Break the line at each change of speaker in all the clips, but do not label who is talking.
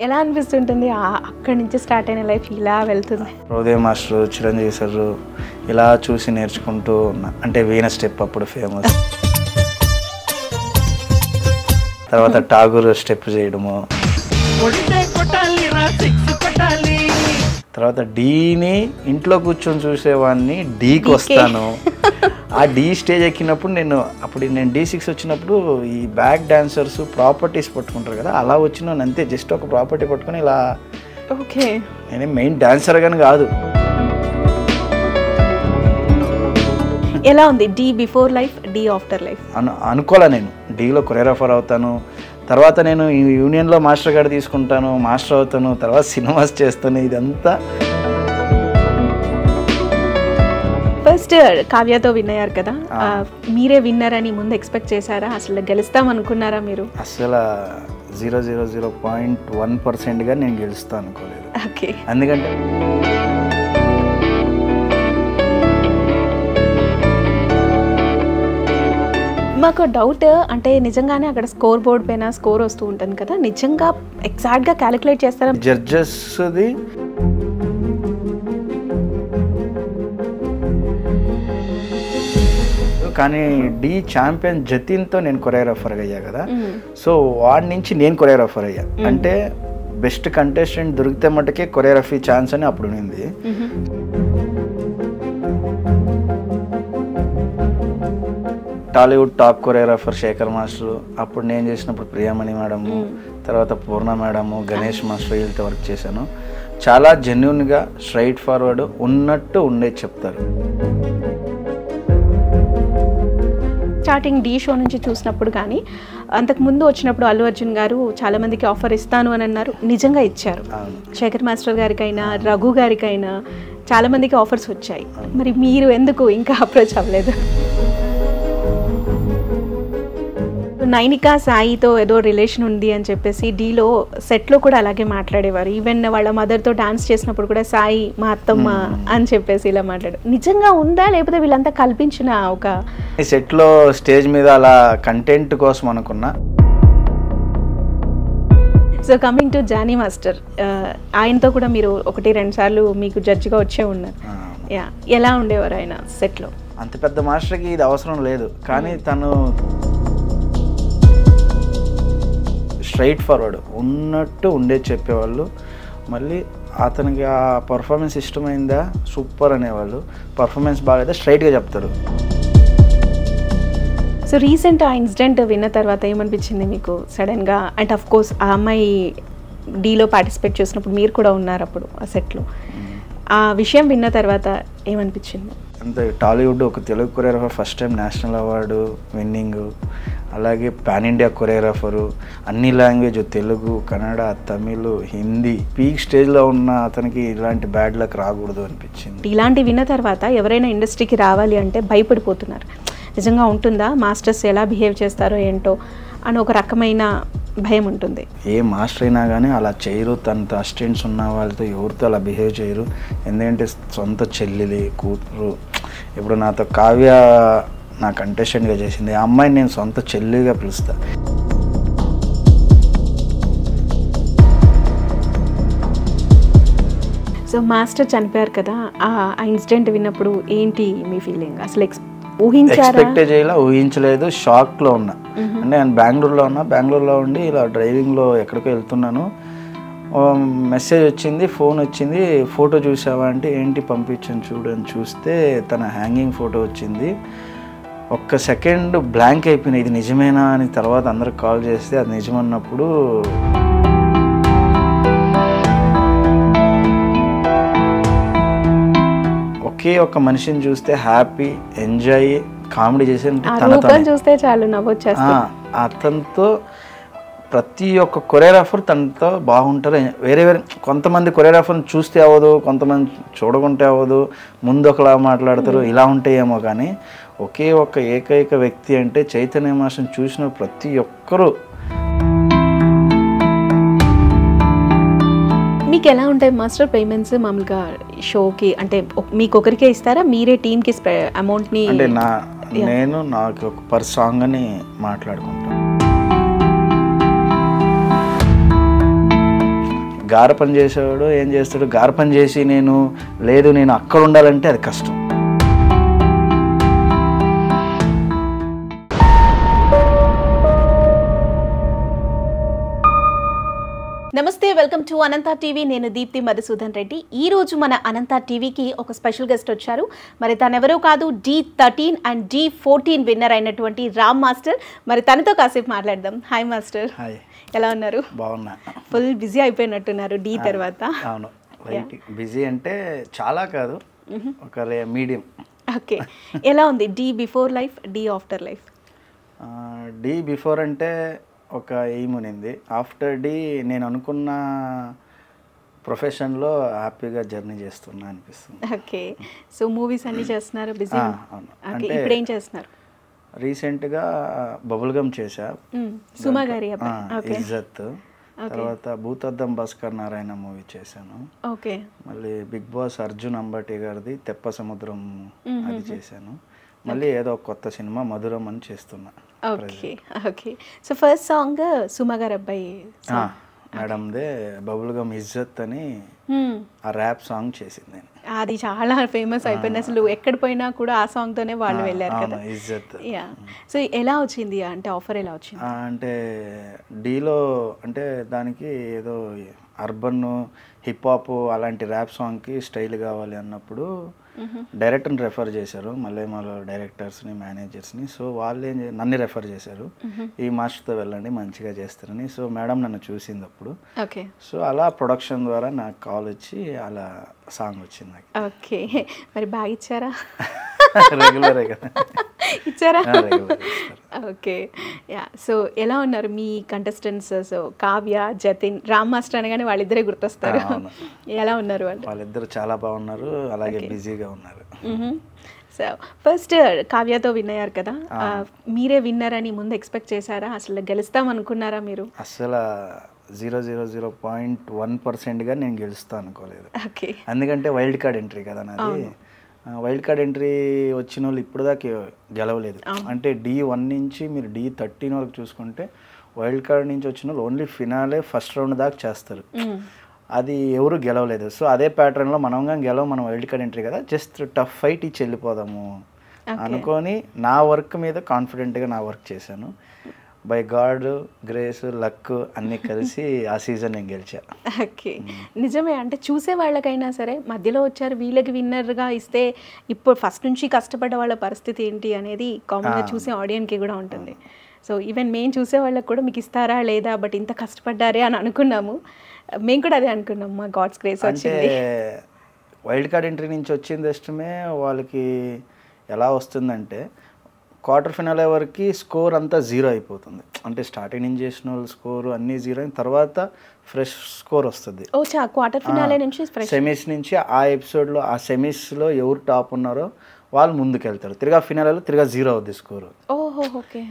ఎలా అనిపిస్తుంటుంది అక్కడి నుంచి స్టార్ట్ అయిన లైఫ్ ఇలా వెళ్తుంది?
హృదయ మాస్టర్, చిరంజీవి సార్ ఇలా చూసి నేర్చుకుంటూ ఉన్నా. అంటే వీణ స్టెప్ అప్పుడు ఫేమస్, తర్వాత ఠాగూర్ స్టెప్ చేయడము, తర్వాత డీని ఇంట్లో కూర్చొని చూసేవాడిని, డీకి వస్తాను. ఆ డీ స్టేజ్ ఎక్కినప్పుడు నేను D6 వచ్చినప్పుడు ఈ బ్యాక్ డాన్సర్స్ ప్రాపర్టీస్ పట్టుకుంటారు కదా, అలా వచ్చిన అంతే. జస్ట్ ఒక ప్రాపర్టీ పట్టుకొని ఇలా.
ఓకే,
నేనే మెయిన్ డాన్సర్ కానీ కాదు.
ఎలా ఉంది Dhee before life, Dhee after life?
అనుకోలే నేను డీలో కొరియోగ్రాఫర్ అవుతాను, తర్వాత నేను యూనియన్లో మాస్టర్ గారు తీసుకుంటాను, మాస్టర్ అవుతాను, తర్వాత సినిమాస్ చేస్తాను. ఇదంతా
ఫస్ట్ కావ్యతో విన్ అయ్యారు కదా, మీరే విన్నర్ అని ముందు ఎక్స్పెక్ట్ చేశారా? అసలు గెలుస్తాం అనుకున్నారా మీరు?
అసలు 0.1%గా నేను గెలుస్తాను అనుకోలేదు.
ఓకే,
ఎందుకంటే
మాకు డౌట్, అంటే నిజంగానే అక్కడ స్కోర్ బోర్డ్ పైన స్కోర్ వస్తూ ఉంటుంది కదా, నిజంగా ఎగ్జాక్ట్గా క్యాలిక్యులేట్ చేస్తారా?
జడ్జెస్ది కానీ డి ఛాంపియన్ జతిన్తో నేను కొరియోగ్రాఫర్ అయ్యా కదా, సో వాడి నుంచి నేను కొరియోగ్రాఫర్ అయ్యా. అంటే బెస్ట్ కంటెస్టెంట్ దొరికితే మటుకే కొరియోగ్రఫీ ఛాన్స్ అని అప్పుడు ఉంది. Tollywood top choreographer Sekhar master, అప్పుడు నేను చేసినప్పుడు ప్రియామణి మేడము, తర్వాత పూర్ణ మేడము, గణేష్ మాస్టర్ వీళ్ళతో వర్క్ చేశాను. చాలా జెన్యున్గా స్ట్రైట్ ఫార్వర్డ్ ఉన్నట్టు ఉండేది చెప్తారు.
స్టార్టింగ్ డీ షో నుంచి చూసినప్పుడు కానీ అంతకుముందు వచ్చినప్పుడు అల్లు అర్జున్ గారు చాలామందికి ఆఫర్ ఇస్తాను అని అన్నారు, నిజంగా ఇచ్చారు. శేఖర్ మాస్టర్ గారికైనా రఘు గారికైనా చాలామందికి ఆఫర్స్ వచ్చాయి. మరి మీరు ఎందుకు ఇంకా అప్రోచ్ అవ్వలేదు? నైనికా సాయితో ఏదో రిలేషన్ ఉంది అని చెప్పేసి డీలో సెట్లో కూడా అలాగే మాట్లాడేవారు. ఈవెన్ వాళ్ళ మదర్తో డాన్స్ చేసినప్పుడు కూడా సాయి మా అత్తమ్మ అని చెప్పేసి ఇలా మాట్లాడారు. నిజంగా ఉందా లేకపోతే వీళ్ళంతా కల్పించిన ఒక
సెట్లో స్టేజ్ మీద అలా కంటెంట్ కోసం అనుకున్నా.
So coming to Jani master, ఆయనతో కూడా మీరు 1-2 సార్లు మీకు జడ్జిగా వచ్చే ఉన్నారు. ఎలా ఉండేవారు ఆయన సెట్లో?
అంత పెద్ద మాస్టర్కి ఇది అవసరం లేదు, కానీ తను స్ట్రైట్ ఫార్వర్డ్ ఉన్నట్టు ఉండేది చెప్పేవాళ్ళు. మళ్ళీ అతనికి ఆ పర్ఫార్మెన్స్ ఇష్టమైందా సూపర్ అనేవాళ్ళు, పర్ఫార్మెన్స్ బాగాలేదా స్ట్రైట్గా చెప్తారు.
సో రీసెంట్ ఆ ఇన్సిడెంట్ విన్న తర్వాత ఏమనిపించింది మీకు సడన్గా? అండ్ ఆఫ్ కోర్స్ ఆ అమ్మాయి డీలో పార్టిసిపేట్ చేసినప్పుడు మీరు కూడా ఉన్నారు అప్పుడు ఆ సెట్లో. ఆ విషయం విన్న తర్వాత ఏమనిపించింది?
అంతే, టాలీవుడ్ ఒక Telugu choreographer first time national award winning, అలాగే పాన్ ఇండియా కొరియోగ్రాఫరు, అన్ని లాంగ్వేజ్ తెలుగు, కన్నడ, తమిళ్, హిందీ పీక్ స్టేజ్లో ఉన్న అతనికి ఇలాంటి బ్యాడ్ లక్ రాకూడదు అనిపించింది.
ఇలాంటి విన్న తర్వాత ఎవరైనా ఇండస్ట్రీకి రావాలి అంటే భయపడిపోతున్నారు. నిజంగా ఉంటుందా, మాస్టర్స్ ఎలా బిహేవ్ చేస్తారో ఏంటో అని ఒక రకమైన భయం ఉంటుంది.
ఏ మాస్టర్ అయినా కానీ అలా చేయరు, తనతో అసిస్టెంట్స్ ఉన్న వాళ్ళతో ఎవరితో అలా బిహేవ్ చేయరు. ఎందుకంటే సొంత చెల్లెలి కూతురు. ఇప్పుడు నాతో కావ్య నా కంటెస్టెంట్గా చేసింది, ఆ అమ్మాయిని నేను సొంత చెల్లిగా పిలుస్తా.
సో మాస్టర్ చనిపోయారు కదా, ఆ ఇన్సిడెంట్ విన్నప్పుడు ఏంటి మీ ఫీలింగ్? అసలు
ఎక్స్పెక్ట్ చేయాలా, ఊహించలేదు, షాక్లో ఉన్నా. అంటే నేను బెంగళూరులో ఉండి ఇలా డ్రైవింగ్లో ఎక్కడికో వెళ్తున్నాను, మెసేజ్ వచ్చింది, ఫోన్ వచ్చింది, ఫోటో చూసావా అంటే ఏంటి పంపించాను చూడు అని చూస్తే తన హ్యాంగింగ్ ఫోటో వచ్చింది. ఒక్క సెకండ్ బ్లాంక్ అయిపోయినాయి, ఇది నిజమేనా అని. తర్వాత అందరికి కాల్ చేస్తే అది నిజమన్నప్పుడు ఒకే ఒక మనిషిని చూస్తే హ్యాపీ, ఎంజాయ్, కామెడీ చేసే
చూస్తే చాలు నవ్వొచ్చేస్తా.
అతనితో ప్రతి ఒక్క కొరియోగ్రాఫర్ తనతో బాగుంటారు. వేరే కొంతమంది కొరియోగ్రాఫర్ని చూస్తే అవ్వదు, కొంతమంది చూడకుంటే అవ్వదు, ముందు ఒకలా మాట్లాడతారు, ఇలా ఉంటాయేమో. కానీ ఒకే ఒక్క ఏకైక వ్యక్తి అంటే చైతన్య మాస్టర్ని చూసిన ప్రతి ఒక్కరూ.
మీకు ఎలా ఉంటాయి మాస్టర్ పేమెంట్స్ మామూలుగా షోకి? అంటే మీకు ఒకరికే ఇస్తారా, మీరే టీమ్కి అమౌంట్ని?
అంటే నేను నాకు పర్ సాంగ్ అని మాట్లాడుకుంటాను. గార పని చేసేవాడు ఏం చేస్తాడు, గార పని చేసి నేను అక్కడ ఉండాలంటే అది కష్టం.
నమస్తే, వెల్కమ్ టు అనంత టీవీ. నేను దీప్తి మధుసూదన్ రెడ్డి. ఈ రోజు మన అనంత టీవీకి ఒక స్పెషల్ గెస్ట్ వచ్చారు. మరి తనెవరో కాదు, D13 అండ్ D14 విన్నర్ అయినటువంటి రామ్ మాస్టర్. మరి తనతో కాసేపు మాట్లాడదాం. Hi master.
హాయ్,
ఎలా ఉన్నారు?
బాగున్నా.
ఫుల్ బిజీ అయిపోయినట్టున్నారు D తర్వాత.
అవును, బిజీ అంటే చాలా కాదు, ఒక మీడియం.
ఓకే, ఎలా ఉంది D before life, D after life?
D before అంటే ఒక ఎయిమ్ ఉంది. ఆఫ్టర్ D నేను అనుకున్న ప్రొఫెషన్లో హ్యాపీగా జర్నీ చేస్తున్నా అనిపిస్తుంది.
ఓకే, సో మూవీస్ అన్ని చేస్తున్నారు, బిజీ.
అవును.
అంటే ఇప్పుడు ఏం చేస్తున్నారు?
రీసెంట్గా బబుల్ గమ్ చేశా,
సుమా గారి
ఇజ్జత్. తర్వాత భూతద్దం భాస్కర్ నారాయణ మూవీ చేశాను.
ఓకే,
మళ్ళీ బిగ్ బాస్ అర్జున్ అంబటి గారిది తెప్ప సముద్రం అది చేశాను. మళ్ళీ ఏదో కొత్త సినిమా మధురం అని చేస్తున్నా.
Okay okay. So first song Suma గారి అబ్బాయి
మేడందే బబుల్ గమ్ ఇజ్జత్ అని ఆ ర్యాప్ సాంగ్ చేసింది.
అది చాలా ఫేమస్ అయిపోయింది. అసలు ఎక్కడ పోయినా కూడా ఆ సాంగ్ తోనే వాళ్ళు వెళ్ళారు కదా.
ఇజ్జత్.
యా, సో ఎలా వచ్చింది అంటే ఆఫర్ ఎలా వచ్చింది?
అంటే డీలో అంటే దానికి ఏదో అర్బన్ హిప్ హాప్ అలాంటి ర్యాప్ సాంగ్కి స్టైల్ కావాలి అన్నప్పుడు డైరెక్టర్ని రెఫర్ చేశారు, మలయాళంలో డైరెక్టర్స్ని మేనేజర్స్ని. సో వాళ్ళు నన్ను రెఫర్ చేశారు, ఈ మాస్టర్తో వెళ్ళండి మంచిగా చేస్తారని. సో మేడం నన్ను చూసింది అప్పుడు.
ఓకే,
సో అలా ప్రొడక్షన్ ద్వారా నాకు కాల్ వచ్చి అలా సాంగ్ వచ్చింది నాకు.
ఓకే, మరి బాగా ఇచ్చారా?
రెగ్యులరే కదా,
ఇచ్చారా? Okay, yeah. సో ఎలా ఉన్నారు మీ contestants? So Kavya, Jatin, Ram master అనగానే వాళ్ళిద్దరే గుర్తొస్తారు. ఎలా ఉన్నారు వాళ్ళు?
వాళ్ళిద్దరు చాలా బాగున్నారు, అలాగే బిజీగా ఉన్నారు.
సో ఫస్ట్ కావ్యతో విన్ అయ్యారు కదా, మీరే విన్నర్ అని ముందు ఎక్స్పెక్ట్ చేశారా? అసలు గెలుస్తాం అనుకున్నారా మీరు?
అసలు 0.001%గా నేను గెలుస్తా అనుకోలేదు.
ఓకే,
ఎందుకంటే వైల్డ్ కార్డ్ ఎంట్రీ కదా నాది. వైల్డ్ కార్డ్ ఎంట్రీ వచ్చిన వాళ్ళు ఇప్పుడు దాకా గెలవలేదు. అంటే D1 నుంచి మీరు D13 వరకు చూసుకుంటే వైల్డ్ కార్డ్ నుంచి వచ్చిన వాళ్ళు ఓన్లీ ఫినాలే ఫస్ట్ రౌండ్ దాకా చేస్తారు, అది ఎవరు గెలవలేదు. సో అదే ప్యాటర్న్లో మనం వైల్డ్ కార్డ్ ఎంట్రీ కదా, జస్ట్ టఫ్ ఫైట్ ఇచ్చి వెళ్ళిపోదాము అనుకొని నా వర్క్ మీద కాన్ఫిడెంట్గా నా వర్క్ చేశాను. బై గాడ్ గ్రేస్, లక్ అన్నీ కలిసి ఆ సీజన్ నేను గెలిచా.
ఓకే, నిజమే. అంటే చూసే వాళ్ళకైనా సరే మధ్యలో వచ్చారు వీళ్ళకి విన్నర్గా ఇస్తే ఇప్పుడు ఫస్ట్ నుంచి కష్టపడ్డ వాళ్ళ పరిస్థితి ఏంటి అనేది కామన్గా చూసే ఆడియన్స్కి కూడా ఉంటుంది. సో ఈవెన్ మేము చూసే వాళ్ళకి కూడా మీకు ఇస్తారా లేదా, బట్ ఇంత కష్టపడ్డారే అని అనుకున్నాము. మేము కూడా అదే అనుకున్నాం, మా గాడ్స్ గ్రేస్ వచ్చింది.
వైల్డ్ కార్డ్ ఎంట్రీ నుంచి వచ్చింది ఇష్టమే వాళ్ళకి. ఎలా వస్తుందంటే క్వార్టర్ ఫినాలే వరకు స్కోర్ అంతా 0 అయిపోతుంది. అంటే స్టార్టింగ్ నుంచి చేసిన వాళ్ళు స్కోర్ అన్నీ 0 అయిన తర్వాత ఫ్రెష్ స్కోర్ వస్తుంది.
క్వార్టర్ ఫినాలే నుంచి
సెమీస్ నుంచి ఆ ఎపిసోడ్లో ఆ సెమీస్లో ఎవరు టాప్ ఉన్నారో వాళ్ళు ముందుకు వెళ్తారు. తిరిగా ఫినాలేలో తిరిగా 0 అవుద్ది స్కోరు.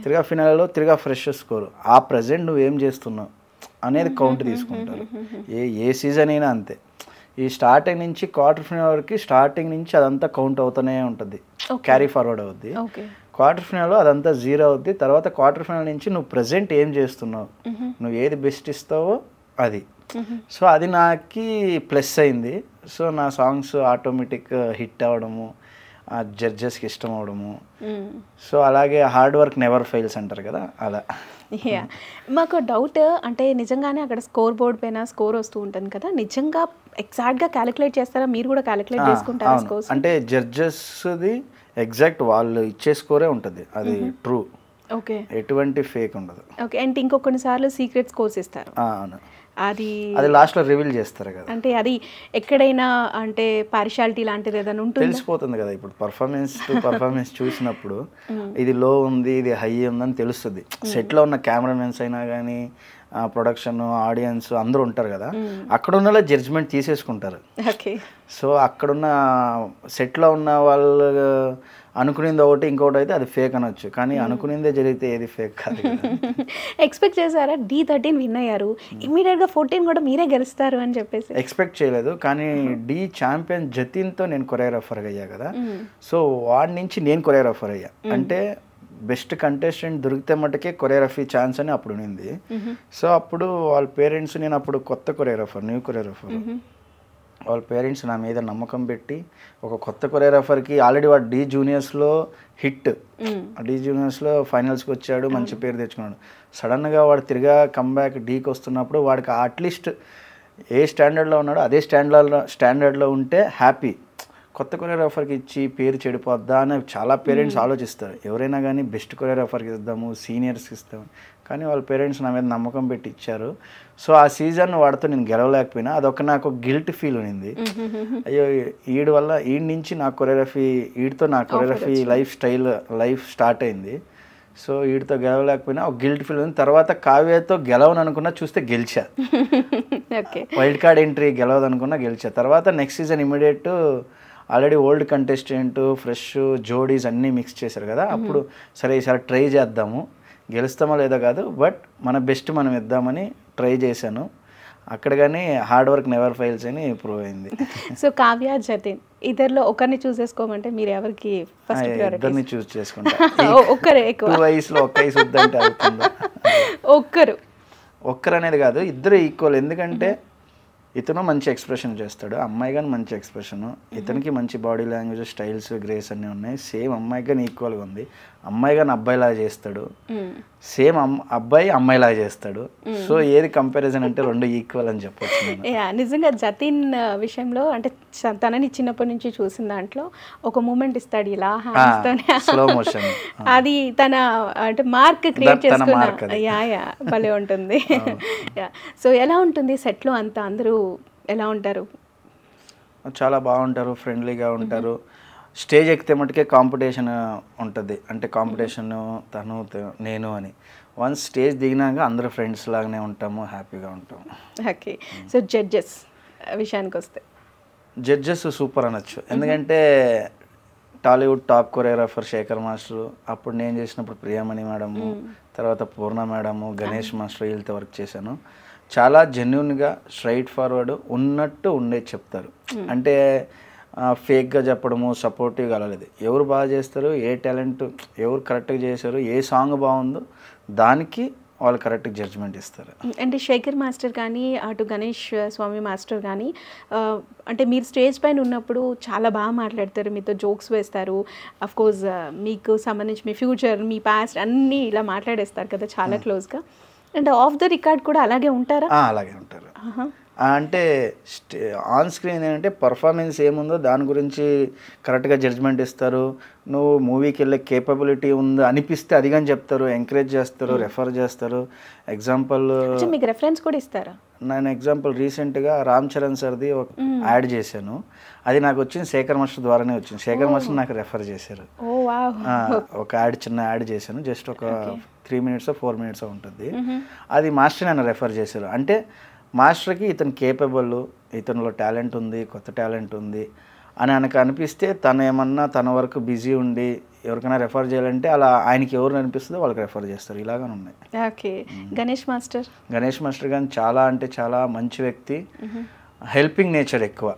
తిరిగా ఫినాలేలో తిరిగా ఫ్రెష్ స్కోరు. ఆ ప్రజెంట్ నువ్వేం చేస్తున్నావు అనేది కౌంట్ తీసుకుంటారు. ఏ సీజన్ అయినా అంతే. ఈ స్టార్టింగ్ నుంచి క్వార్టర్ ఫినాల్ వరకు స్టార్టింగ్ నుంచి అదంతా కౌంట్ అవుతూనే ఉంటుంది, క్యారీ ఫార్వర్డ్ అవుద్ది. క్వార్టర్ ఫినాల్లో అదంతా 0 అవుద్ది. తర్వాత క్వార్టర్ ఫినాల్ నుంచి నువ్వు ప్రజెంట్ ఏం చేస్తున్నావు, నువ్వు ఏది బెస్ట్ ఇస్తావో అది. సో అది నాకు ప్లస్ అయింది. సో నా సాంగ్స్ ఆటోమేటిక్ హిట్ అవ్వడము, జడ్జెస్కి ఇష్టం అవడము. సో అలాగే హార్డ్ వర్క్ నెవర్ ఫెయిల్స్ అంటారు కదా, అలా.
మాకు డౌట్, అంటే నిజంగానే అక్కడ స్కోర్ బోర్డ్ పైన స్కోర్ వస్తూ ఉంటుంది కదా, నిజంగా ఎగ్జాక్ట్గా క్యాలిక్యులేట్ చేస్తారా? మీరు కూడా క్యాలిక్యులేట్ చేసుకుంటారా స్కోర్స్?
అంటే జడ్జెస్ది ఎగ్జాక్ట్ వాళ్ళు ఇచ్చే స్కోరే ఉంటుంది, అది ట్రూ.
ఓకే,
ఎటువంటి ఫేక్ ఉండదు.
ఓకే, అంటే ఇంకొన్నిసార్లు సీక్రెట్ స్కోర్స్ ఇస్తారు,
అవును.
అది
లాస్ట్లో రివీల్ చేస్తారు కదా.
అంటే అది ఎక్కడైనా అంటే పార్షియాలిటీ లాంటిది ఏదైనా ఉంటుంది,
తెలిసిపోతుంది కదా. ఇప్పుడు పర్ఫార్మెన్స్ చూసినప్పుడు ఇది లో ఉంది, ఇది హై ఉందని తెలుస్తుంది. సెట్లో ఉన్న కెమెరామెన్స్ అయినా కానీ, ప్రొడక్షన్, ఆడియన్స్ అందరూ ఉంటారు కదా, అక్కడ ఉన్న జడ్జ్మెంట్ తీసేసుకుంటారు. సో అక్కడున్న సెట్లో ఉన్న వాళ్ళు అనుకునేది ఒకటి, ఇంకోటి అయితే అది ఫేక్ అనొచ్చు, కానీ అనుకునేదే జరిగితే ఏది ఫేక్ కాదు.
ఎక్స్పెక్ట్ చేశారా D13 విన్ అయ్యారు, ఇమీడియట్గా 14 కూడా మీరే గెలుస్తారు అని చెప్పేసి?
ఎక్స్పెక్ట్ చేయలేదు, కానీ D ఛాంపియన్ జతిన్తో నేను కొరియోగ్రాఫర్ అయ్యా కదా. సో వాడి నుంచి నేను కొరియోగ్రాఫర్ అయ్యా. అంటే బెస్ట్ కంటెస్టెంట్ దొరికితే మటుకే కొరియోగ్రఫీ ఛాన్స్ అని అప్పుడు ఉంది. సో అప్పుడు వాళ్ళ పేరెంట్స్, నేను అప్పుడు కొత్త కొరియోగ్రఫర్, న్యూ కొరియోగ్రఫర్, వాళ్ళ పేరెంట్స్ నా మీద నమ్మకం పెట్టి ఒక కొత్త కొరియోగ్రాఫర్కి ఆల్రెడీ వాడు డీ జూనియర్స్లో హిట్, డీ జూనియర్స్లో ఫైనల్స్కి వచ్చాడు, మంచి పేరు తెచ్చుకున్నాడు. సడన్గా వాడు తిరిగా కమ్బ్యాక్ డీకి వస్తున్నప్పుడు వాడికి అట్లీస్ట్ ఏ స్టాండర్డ్లో ఉన్నాడో అదే స్టాండర్డ్లో ఉంటే హ్యాపీ. కొత్త కొరియోగ్రాఫర్కి ఇచ్చి పేరు చెడిపోద్దా అని చాలా పేరెంట్స్ ఆలోచిస్తారు. ఎవరైనా కానీ బెస్ట్ కొరియోగ్రాఫర్కి ఇద్దాము, సీనియర్స్కి ఇస్తాము, కానీ వాళ్ళ పేరెంట్స్ నా మీద నమ్మకం పెట్టి ఇచ్చారు. సో ఆ సీజన్ వాడితో నేను గెలవలేకపోయినా అదొక నాకు గిల్ట్ ఫీల్ ఉంది. అయ్యో వీడి నుంచి నా కొరియోగ్రఫీ, వీడితో నా కొరియోగ్రఫీ లైఫ్ స్టార్ట్ అయింది. సో వీడితో గెలవలేకపోయినా ఒక గిల్ట్ ఫీల్ ఉంది. తర్వాత కావ్యతో గెలవను అనుకున్నా, చూస్తే గెలిచా. వైల్డ్ కార్డ్ ఎంట్రీ గెలవదు అనుకున్నా గెలిచా. తర్వాత next season immediate already old contestant, fresh జోడీస్ అన్నీ మిక్స్ చేశారు కదా, అప్పుడు సరే ఈసారి ట్రై చేద్దాము, గెలుస్తామో లేదో కాదు బట్ మన బెస్ట్ మనం ఇద్దామని ట్రై చేశాను. అక్కడ కానీ హార్డ్ వర్క్ నెవర్ ఫెయిల్స్ అని ప్రూవ్ అయింది.
సో కావ్య, జతిన్ ఇద్దరిలో ఒకరిని చూస్ చేసుకోమంటే మీరు ఎవరికి ఫస్ట్ ప్రయారిటీ?
ఇద్దరిని చూస్ చేసుకుంటా.
ఒక్కరే ఎక్కువ?
2 వయసులో ఒక్క వయసు వద్దంటే అవుతుందా? ఒక్కరు అనేది కాదు, ఇద్దరు ఈక్వల్. ఎందుకంటే ఇతను మంచి ఎక్స్ప్రెషన్ చేస్తాడు, అమ్మాయి కానీ మంచి ఎక్స్ప్రెషన్, ఇతనికి మంచి బాడీ లాంగ్వేజ్, స్టైల్స్, గ్రేస్ అన్నీ ఉన్నాయి. సేమ్ అమ్మాయి కానీ ఈక్వల్గా ఉంది. అమ్మాయి కానీ అబ్బాయిలాగా చేస్తాడు, సేమ్ అబ్బాయి అమ్మాయిలాగా చేస్తాడు. సో ఏది కంపారిజన్ అంటే రెండు ఈక్వల్ అని చెప్పొచ్చు.
నిజంగా జతిన్ విషయంలో అంటే తనని చిన్నప్పటి నుంచి చూసిన దాంట్లో ఒక మూమెంట్ ఇస్తాడు ఇలా
స్లో మోషన్,
అది తన అంటే మార్క్ క్రియేట్ చేసుకున్నా. యా భలే ఉంటుంది. సో ఎలా ఉంటుంది సెట్లో అంతా, అందరూ ఎలా ఉంటారు?
చాలా బాగుంటారు, ఫ్రెండ్లీగా ఉంటారు. స్టేజ్ ఎక్కితే మటుకే కాంపిటీషన్ ఉంటుంది, అంటే కాంపిటీషన్ తను నేను అని. వన్స్ స్టేజ్ దిగినాక అందరూ ఫ్రెండ్స్ లాగానే ఉంటాము, హ్యాపీగా ఉంటాము.
ఓకే. సో జడ్జెస్ విషయానికి వస్తే,
జడ్జెస్ సూపర్ అనొచ్చు. ఎందుకంటే Tollywood top choreographer Sekhar master, అప్పుడు నేను చేసినప్పుడు ప్రియామణి మేడము, తర్వాత పూర్ణ మేడము, గణేష్ మాస్టర్, వీళ్ళతో వర్క్ చేశాను. చాలా జెన్యున్గా స్ట్రైట్ ఫార్వర్డ్ ఉన్నట్టు ఉండేది చెప్తారు. అంటే ఫేక్గా చెప్పడము, సపోర్టివ్గా అలలేదు. ఎవరు బాగా చేస్తారు, ఏ టాలెంట్ ఎవరు కరెక్ట్గా చేశారు, ఏ సాంగ్ బాగుందో దానికి వాళ్ళు కరెక్ట్ జడ్జ్మెంట్ ఇస్తారు.
అంటే శేఖర్ మాస్టర్ కానీ అటు గణేష్ స్వామి మాస్టర్ కానీ అంటే మీరు స్టేజ్ పైన ఉన్నప్పుడు చాలా బాగా మాట్లాడతారు, మీతో జోక్స్ వేస్తారు, అఫ్కోర్స్ మీకు సంబంధించి మీ ఫ్యూచర్, మీ పాస్ట్ అన్నీ ఇలా మాట్లాడేస్తారు కదా చాలా క్లోజ్గా. అంటే ఆఫ్ ద రికార్డ్ కూడా అలాగే ఉంటారా?
అలాగే ఉంటారు. అంటే ఆన్ స్క్రీన్ ఏంటంటే పర్ఫార్మెన్స్ ఏముందో దాని గురించి కరెక్ట్గా జడ్జ్మెంట్ ఇస్తారు. నువ్వు మూవీకి వెళ్ళే కేపబిలిటీ ఉందో అనిపిస్తే అది కానీ చెప్తారు, ఎంకరేజ్ చేస్తారు, రెఫర్ చేస్తారు. ఎగ్జాంపుల్
మీకు రెఫరెన్స్ కూడా ఇస్తారా?
నేను ఎగ్జాంపుల్ రీసెంట్గా రామ్ చరణ్ సార్ది ఒక యాడ్ చేశాను, అది నాకు వచ్చింది శేఖర్ మాస్టర్ ద్వారానే వచ్చింది. శేఖర్ మాస్టర్ నాకు రెఫర్ చేశారు. ఒక యాడ్, చిన్న యాడ్ చేశాను, జస్ట్ ఒక 3 minutes 4 minutes ఉంటుంది. అది మాస్టర్ నన్ను రెఫర్ చేశారు. అంటే మాస్టర్కి ఇతను కేపబుల్, ఇతనిలో టాలెంట్ ఉంది, కొత్త టాలెంట్ ఉంది అని ఆయనకు అనిపిస్తే తను ఏమన్నా తన వరకు బిజీ ఉండి ఎవరికైనా రెఫర్ చేయాలంటే అలా ఆయనకి ఎవరు అనిపిస్తుందో వాళ్ళకి రెఫర్ చేస్తారు. ఇలాగానే ఉన్నాయి.
ఓకే. గణేష్ మాస్టర్ కానీ చాలా అంటే చాలా మంచి వ్యక్తి, హెల్పింగ్ నేచర్ ఎక్కువ.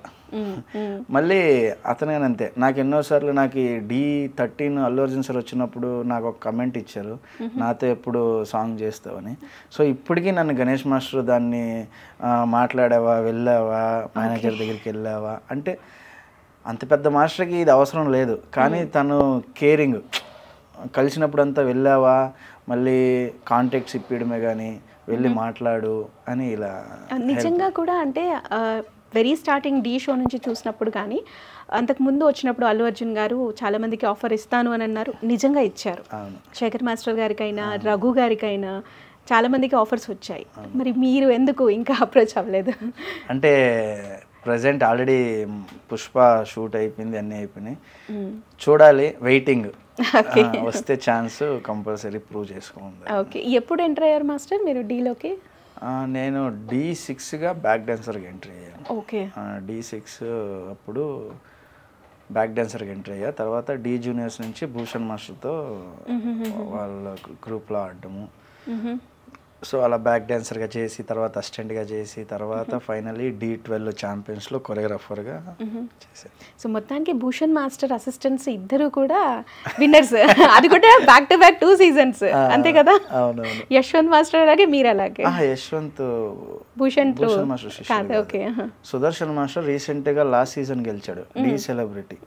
మళ్ళీ అతనేనంతే. నాకు ఎన్నోసార్లు నాకు D13 అల్లు అర్జున్ సార్ వచ్చినప్పుడు నాకు ఒక కమెంట్ ఇచ్చారు, నాతో ఎప్పుడు సాంగ్ చేస్తావని. సో ఇప్పటికీ నన్ను గణేష్ మాస్టర్ దాన్ని మాట్లాడావా, వెళ్ళావా, మేనేజర్ దగ్గరికి వెళ్ళావా అంటే, అంత పెద్ద మాస్టర్కి ఇది అవసరం లేదు, కానీ తను కేరింగ్, కలిసినప్పుడంతా వెళ్ళావా, మళ్ళీ కాంటాక్ట్స్ ఇప్పించడమే కానీ వెళ్ళి మాట్లాడు అని ఇలా. నిజంగా కూడా అంటే వెరీ స్టార్టింగ్ డీ షో నుంచి చూసినప్పుడు కానీ అంతకుముందు వచ్చినప్పుడు అల్లు అర్జున్ గారు చాలామందికి ఆఫర్ ఇస్తాను అని అన్నారు, నిజంగా ఇచ్చారు. శేఖర్ మాస్టర్ గారికైనా, రఘు గారికైనా చాలామందికి ఆఫర్స్ వచ్చాయి. మరి మీరు ఎందుకు ఇంకా అప్రోచ్ అవ్వలేదు?
అంటే ప్రజెంట్ ఆల్రెడీ పుష్ప షూట్ అయిపోయింది, అన్నీ అయిపోయినాయి, చూడాలి, వెయిటింగ్. వస్తే ఛాన్స్ కంపల్సరీ ప్రూవ్ చేసుకోండి.
ఓకే. ఎప్పుడు ఎంటర్ అయ్యారు మాస్టర్ మీరు డీలోకి?
నేను D6గా బ్యాక్ డాన్సర్గా ఎంట్రీ అయ్యాను.
ఓకే.
D6 అప్పుడు బ్యాక్ డాన్సర్గా ఎంట్రీ అయ్యా. తర్వాత డీ జూనియర్స్ నుంచి భూషణ్ మాస్టర్తో వాళ్ళ గ్రూప్లో ఆడటము, సో అలా బ్యాక్ డాన్సర్గా చేసి తర్వాత అసిస్టెంట్గా చేసి తర్వాత ఫైనలీ D12 ఛాంపియన్స్లో కొరియోగ్రాఫర్గా చేశాను.
సో మొత్తానికి భూషణ్ మాస్టర్ అసిస్టెంట్స్ ఇద్దరు కూడా విన్నర్స్. అది కూడా బ్యాక్ టు బ్యాక్ 2 seasons అంతే కదా?
అవునవును.
యశ్వంత్ మాస్టర్ అలాగే మీరు అలాగే.
యశ్వంత్
భూషణ్
మాస్టర్
కాదు. ఓకే.
సుదర్శన్ మాస్టర్ రీసెంట్గా లాస్ట్ సీజన్ గెలిచాడు డి సెలబ్రిటీ.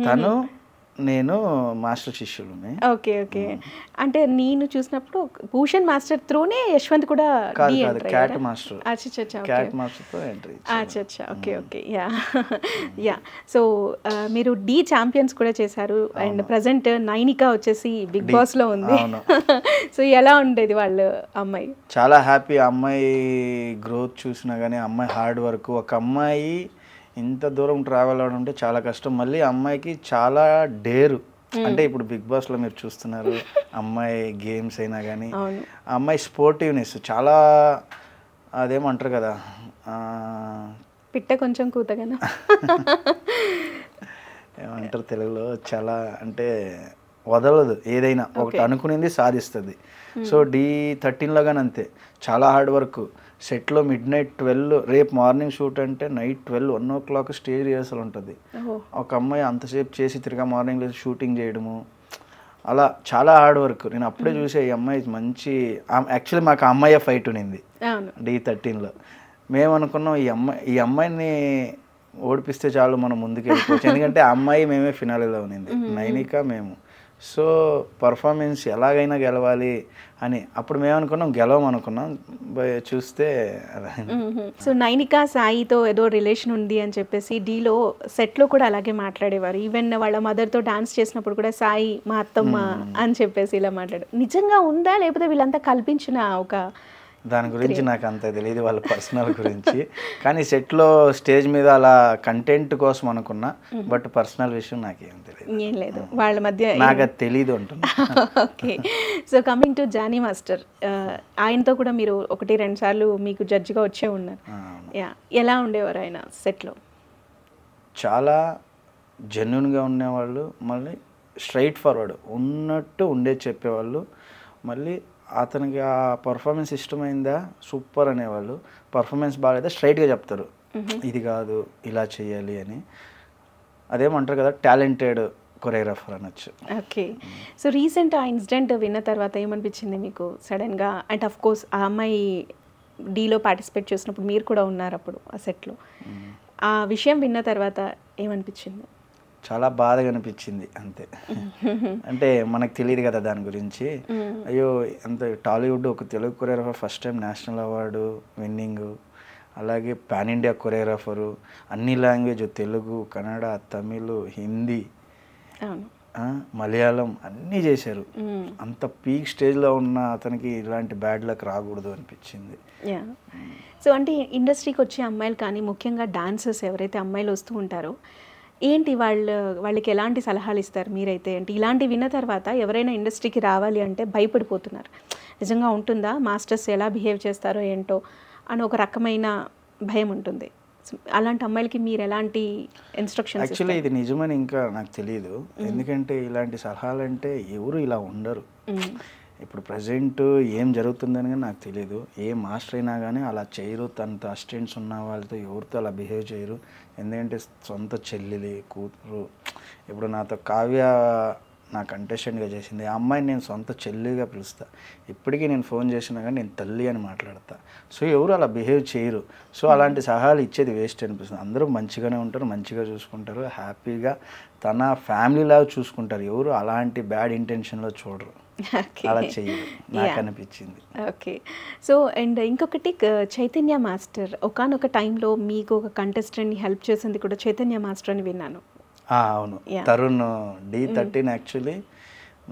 తను నేను మాస్టర్ శిష్యులని.
Okay okay. అంటే నేను చూసినప్పుడు భూషణ్ మాస్టర్ త్రూనే యశ్వంత్ కూడా
క్యాట్ మాస్టర్ తో ఎంట్రీ.
అచ్చా ఓకే ఓకే. యా సో మీరు డి ఛాంపియన్స్ కూడా చేశారు అండ్ ప్రజెంట్ నైనికా వచ్చేసి బిగ్ బాస్ లో ఉంది. సో ఎలా ఉండేది వాళ్ళ అమ్మాయి?
చాలా హ్యాపీ. అమ్మాయి గ్రోత్ చూసినా కానీ అమ్మాయి హార్డ్ వర్క్. ఒక అమ్మాయి ఇంత దూరం ట్రావెల్ అవడం అంటే చాలా కష్టం. మళ్ళీ అమ్మాయికి చాలా డేరు. అంటే ఇప్పుడు బిగ్ బాస్లో మీరు చూస్తున్నారు అమ్మాయి గేమ్స్ అయినా కానీ అమ్మాయి స్పోర్టివ్నెస్ చాలా, అదేమంటారు కదా
పిట్ట కొంచెం కూతగానే
ఏమంటారు తెలుగులో, చాలా అంటే వదలదు ఏదైనా, ఒకటి అనుకునేది సాధిస్తుంది. సో D13లో కానీ అంతే, చాలా హార్డ్ వర్క్. సెట్లో midnight 12, రేపు మార్నింగ్ షూట్ అంటే నైట్ 12, 1 o'clock స్టేజ్ రిహర్సల్ ఉంటుంది. ఒక అమ్మాయి అంతసేపు చేసి తిరిగా మార్నింగ్ లేచి షూటింగ్ చేయడము, అలా చాలా హార్డ్ వర్క్. నేను అప్పుడే చూసే ఈ అమ్మాయి మంచి, యాక్చువల్లీ మాకు ఆ అమ్మాయి ఫైట్ ఉన్నింది D13లో. మేము అనుకున్నాం ఈ అమ్మాయిని ఓడిపిస్తే చాలు మనం ముందుకు వెళ్ళిపోవచ్చు, ఎందుకంటే ఆ అమ్మాయి మేమే ఫినాలేలో ఉన్నింది, నైనికా మేము. సో పర్ఫార్మెన్స్ ఎలాగైనా గెలవాలి అని అప్పుడు మేము అనుకున్నాం, గెలవమనుకున్నాం, చూస్తే.
సో నైనికా సాయితో ఏదో రిలేషన్ ఉంది అని చెప్పేసి డీలో సెట్లో కూడా అలాగే మాట్లాడేవారు. ఈవెన్ వాళ్ళ మదర్తో డాన్స్ చేసినప్పుడు కూడా సాయి మా అత్తమ్మ అని చెప్పేసి ఇలా మాట్లాడు. నిజంగా ఉందా లేకపోతే వీళ్ళంతా కల్పించిన ఒక?
దాని గురించి నాకు అంత తెలియదు, వాళ్ళ పర్సనల్ గురించి. కానీ సెట్లో స్టేజ్ మీద అలా కంటెంట్ కోసం అనుకున్నా, బట్ పర్సనల్ విషయం నాకేం తెలియదు.
ఏం లేదు వాళ్ళ మధ్య,
నాకు అది తెలీదు అంటున్నా.
Okay. So coming to Jani master, ఆయనతో కూడా మీరు 1-2 సార్లు మీకు జడ్జిగా వచ్చే ఉన్నారు. ఎలా ఉండేవారు ఆయన సెట్లో?
చాలా జెన్యున్గా ఉండేవాళ్ళు, మళ్ళీ స్ట్రైట్ ఫార్వర్డ్ ఉన్నట్టు ఉండేది చెప్పేవాళ్ళు. మళ్ళీ అతనికి ఆ పర్ఫార్మెన్స్ ఇష్టమైందా సూపర్ అనేవాళ్ళు, పర్ఫార్మెన్స్ బాగాలేదా స్ట్రైట్గా చెప్తారు, ఇది కాదు ఇలా చేయాలి అని. అదేమంటారు కదా టాలెంటెడ్ కొరియోగ్రాఫర్ అనొచ్చు.
ఓకే. సో రీసెంట్ ఆ ఇన్సిడెంట్ విన్న తర్వాత ఏమనిపించింది మీకు సడన్గా? అండ్ ఆఫ్ కోర్స్ ఆ అమ్మాయి డీలో పార్టిసిపేట్ చేసినప్పుడు మీరు కూడా ఉన్నారు అప్పుడు ఆ సెట్లో. ఆ విషయం విన్న తర్వాత ఏమనిపించింది?
చాలా బాధగా అనిపించింది అంతే. అంటే మనకు తెలియదు కదా దాని గురించి. అయ్యో అంత టాలీవుడ్ ఒక Telugu choreographer first time national award winning, అలాగే పాన్ ఇండియా కొరియోగ్రాఫరు, అన్ని లాంగ్వేజ్ తెలుగు, కన్నడ, తమిళ్, హిందీ, మలయాళం అన్నీ చేశారు. అంత పీక్ స్టేజ్లో ఉన్న అతనికి ఇలాంటి బ్యాడ్ లక్ రాకూడదు అనిపించింది.
సో అంటే ఇండస్ట్రీకి వచ్చే అమ్మాయిలు కానీ ముఖ్యంగా డాన్సర్స్ ఎవరైతే అమ్మాయిలు వస్తూ ఉంటారో ఏంటి వాళ్ళకి ఎలాంటి సలహాలు ఇస్తారు మీరైతే? అంటే ఇలాంటి విన్న తర్వాత ఎవరైనా ఇండస్ట్రీకి రావాలి అంటే భయపడిపోతున్నారు, నిజంగా ఉంటుందా, మాస్టర్స్ ఎలా బిహేవ్ చేస్తారో ఏంటో అని ఒక రకమైన భయం ఉంటుంది. అలాంటి అమ్మాయిలకి మీరు ఎలాంటి ఇన్స్ట్రక్షన్స్?
యాక్చువల్లీ ఇది నిజమని ఇంకా నాకు తెలియదు, ఎందుకంటే ఇలాంటి సలహాలు అంటే ఎవరు ఇలా ఉండరు. ఇప్పుడు ప్రజెంట్ ఏం జరుగుతుందని కానీ నాకు తెలియదు. ఏ మాస్టర్ అయినా కానీ అలా చేయరు, తనతో అసిస్టెంట్స్ ఉన్న వాళ్ళతో ఎవరితో అలా బిహేవ్ చేయరు. ఎందుకంటే సొంత చెల్లెలి కూతురు, ఇప్పుడు నాతో కావ్య నా కంటెస్టెంట్గా చేసింది, ఆ అమ్మాయిని నేను సొంత చెల్లిగా పిలుస్తా. ఇప్పటికీ నేను ఫోన్ చేసినా కానీ నేను తల్లి అని మాట్లాడతా. సో ఎవరు అలా బిహేవ్ చేయరు. సో అలాంటి సలహాలు ఇచ్చేది వేస్ట్ అనిపిస్తుంది. అందరూ మంచిగానే ఉంటారు, మంచిగా చూసుకుంటారు, హ్యాపీగా తన ఫ్యామిలీలాగా చూసుకుంటారు. ఎవరు అలాంటి బ్యాడ్ ఇంటెన్షన్లో చూడరు, అలా చేయరు నాకు అనిపించింది.
ఓకే. సో అండ్ ఇంకొకటి చైతన్య మాస్టర్ ఒకానొక టైంలో మీకు ఒక కంటెస్టెంట్ని హెల్ప్ చేసింది కూడా చైతన్య మాస్టర్ అని విన్నాను.
అవును, తరుణ్ D13 యాక్చువల్లీ